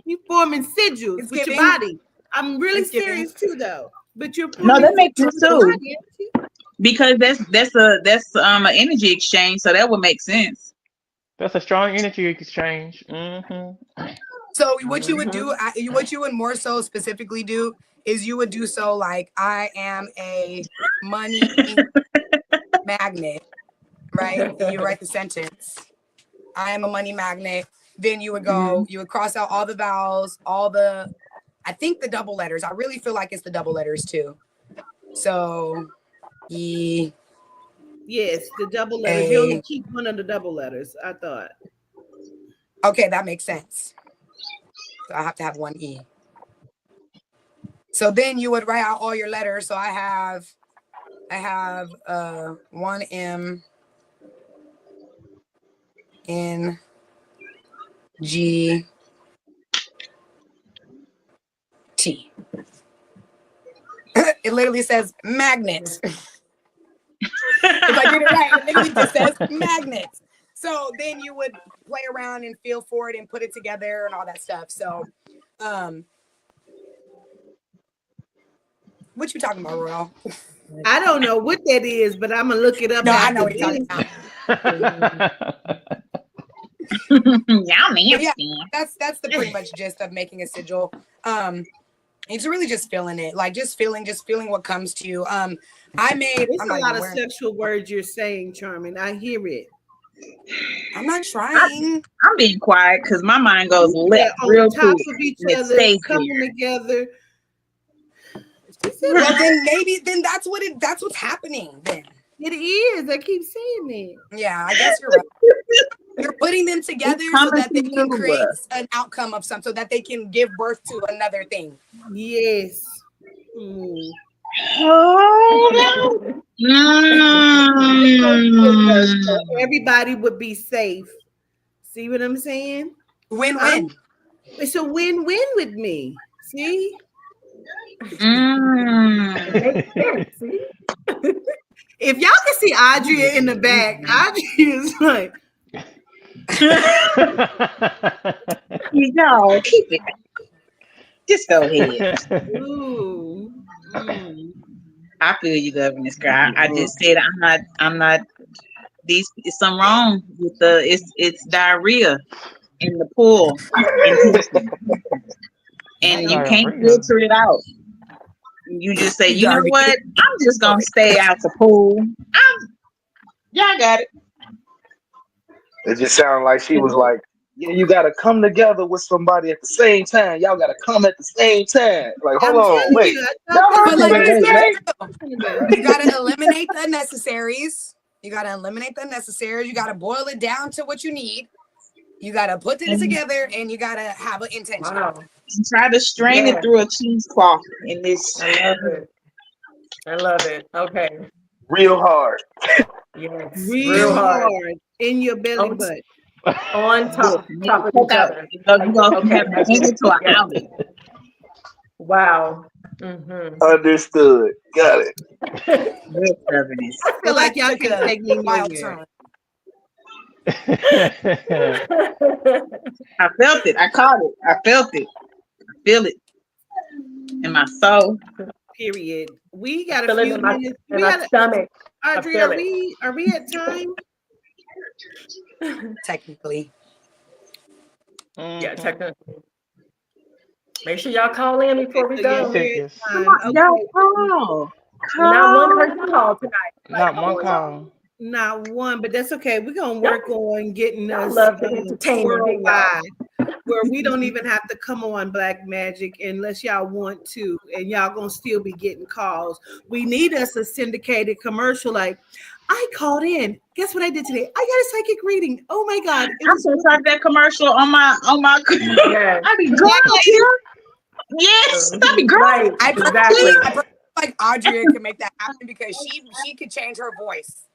You forming sigils It's with your giving. body. I'm really It's giving. serious too, though. But you're No, forming that makes sigils sense with your too. body, ain't you? Because that's an energy exchange, so that would make sense. That's a strong energy exchange. Mm-hmm. So what you would do, what you would more so specifically do is you would do so like, I am a money magnet, right? You write the sentence, I am a money magnet. Then you would go, you would cross out all the vowels, I think the double letters. I really feel like it's the double letters too. So, E. Yes, the double letters. You only keep one of the double letters, I thought. Okay, that makes sense. So I have to have one E. So then you would write out all your letters. So I have one M, N, G, T. It literally says magnets. If I did it right, it literally just says magnets. So then you would play around and feel for it and put it together and all that stuff. So, what you talking about, Royal? I don't know what that is, but I'm gonna look it up. No, I know what you're talking about. Yeah, that's the pretty much gist of making a sigil. It's really just feeling it, like just feeling what comes to you. It's a lot of sexual words you're saying, Charmin. I hear it. I'm not trying. I'm being quiet because my mind goes left real on top quick. of each and it other, stays coming there. together. Well, then that's what's happening. Then it is. I keep saying it. Yeah, I guess you're right. You're putting them together so that they can create an outcome of something, so that they can give birth to another thing. Yes. Everybody would be safe. See what I'm saying? Win-win. It's a win-win with me. See? If y'all can see Adria in the back, Adria is like, no, keep it. Just go ahead. Ooh. I feel you, governess girl. I just said I'm not. These is something wrong with it's diarrhea in the pool in Houston, and you can't filter it out. You just say, you know what? I'm just gonna stay out the pool. Y'all got it. It just sounded like she was like, yeah, you gotta come together with somebody at the same time. Y'all gotta come at the same time. Like, hold on, wait. You gotta eliminate the unnecessaries. You gotta eliminate the unnecessaries. You gotta boil it down to what you need. You gotta put it together, and you gotta have an intention. And try to strain it through a cheesecloth in this. I love it. Okay. Real hard. Yes. Real hard in your belly button. On top of each other. Wow. Understood. Got it. I feel like y'all can take me nowhere. I felt it. I caught it. I felt it. I feel it in my soul. Period. We got a few minutes. In my stomach. Audrey, are we at time? Technically. Yeah, technically. Make sure y'all call in before we go. Y'all call. Not one person call tonight. Not one call. Not one, but that's okay. We're gonna work on getting us love the entertainment. worldwide. where we don't even have to come on Black Magic unless y'all want to, and y'all gonna still be getting calls. We need us a syndicated commercial like, I called in. Guess what I did today? I got a psychic reading. Oh my God. It I'm was gonna type that commercial on my Yes. I be girl here. Yes, I be girl. Right. I Exactly. personally like Audrey can make that happen because she could change her voice.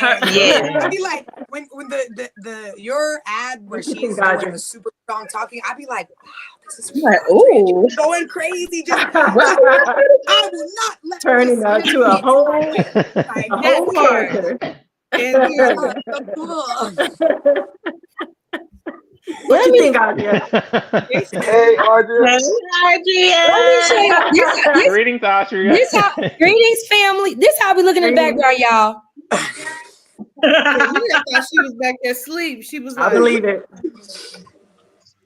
Yeah. I'd be like, when the your ad where she's doing the super strong talking, I'd be like, wow, this is I'm like, ooh. going crazy. Just I will not let Turning this out to a whole that part. character. And What you think, Audrey? Hey, Audrey. Greetings, Austria. Greetings, family. This how we looking in the background, y'all. I thought she was back there asleep. She was like, I believe it.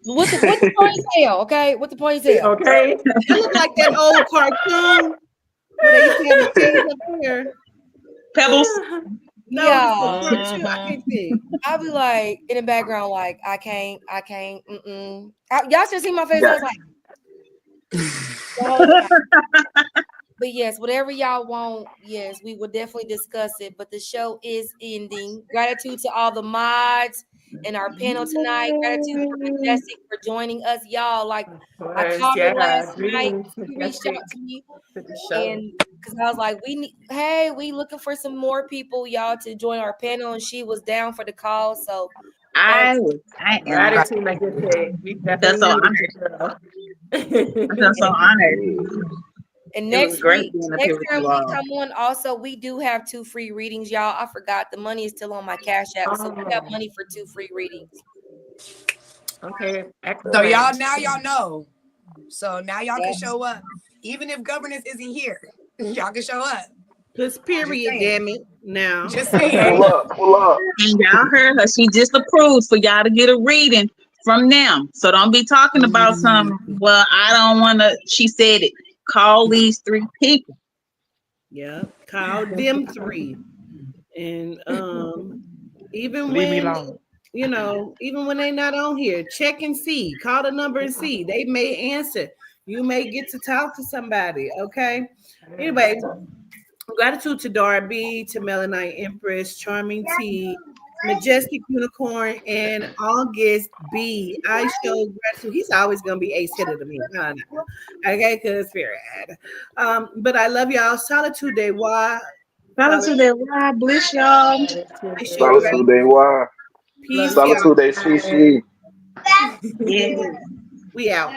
With the ponytail, okay? With the ponytail. Okay. I look like that old cartoon where they used to have the tails up here. Pebbles. No, Yeah. it's a cartoon. I can't think. I'll be like in the background, like I can't. Y'all should see my face. I was like, the whole time. But yes, whatever y'all want, yes, we will definitely discuss it. But the show is ending. Gratitude to all the mods and our panel tonight. Gratitude for Majestic for joining us, y'all. Like I called her last night. She reached out to me, and because I was like, we looking for some more people, y'all, to join our panel, and she was down for the call. So I am Gratitude, like you said. We That's so definitely honored. I'm so honored. And It was next great week, being up next here with time you we all. come on, also we do have 2 free readings, y'all. I forgot the money is still on my Cash App, so we got money for 2 free readings. Okay, excellent. So y'all know. So now y'all can show up, even if governance isn't here. Y'all can show up. This period, damn it. Now, just saying. Pull up. And y'all heard her. She just approved for y'all to get a reading from them. So don't be talking about something. Well, I don't want to. She said it. Call these 3 people. Yeah, call them 3, and even Leave me when alone. even when they're not on here, check and see. Call the number and see. They may answer. You may get to talk to somebody. Okay. Anyway, gratitude to Darby, to Melanite Empress, Charming T, Majestic Unicorn, and August B. I show gratitude. He's always gonna be ace hitter to me. I know. Okay, because period. But I love y'all. Solitude Day. Why? Solitude Day. Why? Bless y'all. Solitude Day. Why? Peace. Solitude Day. She. Yeah. We out.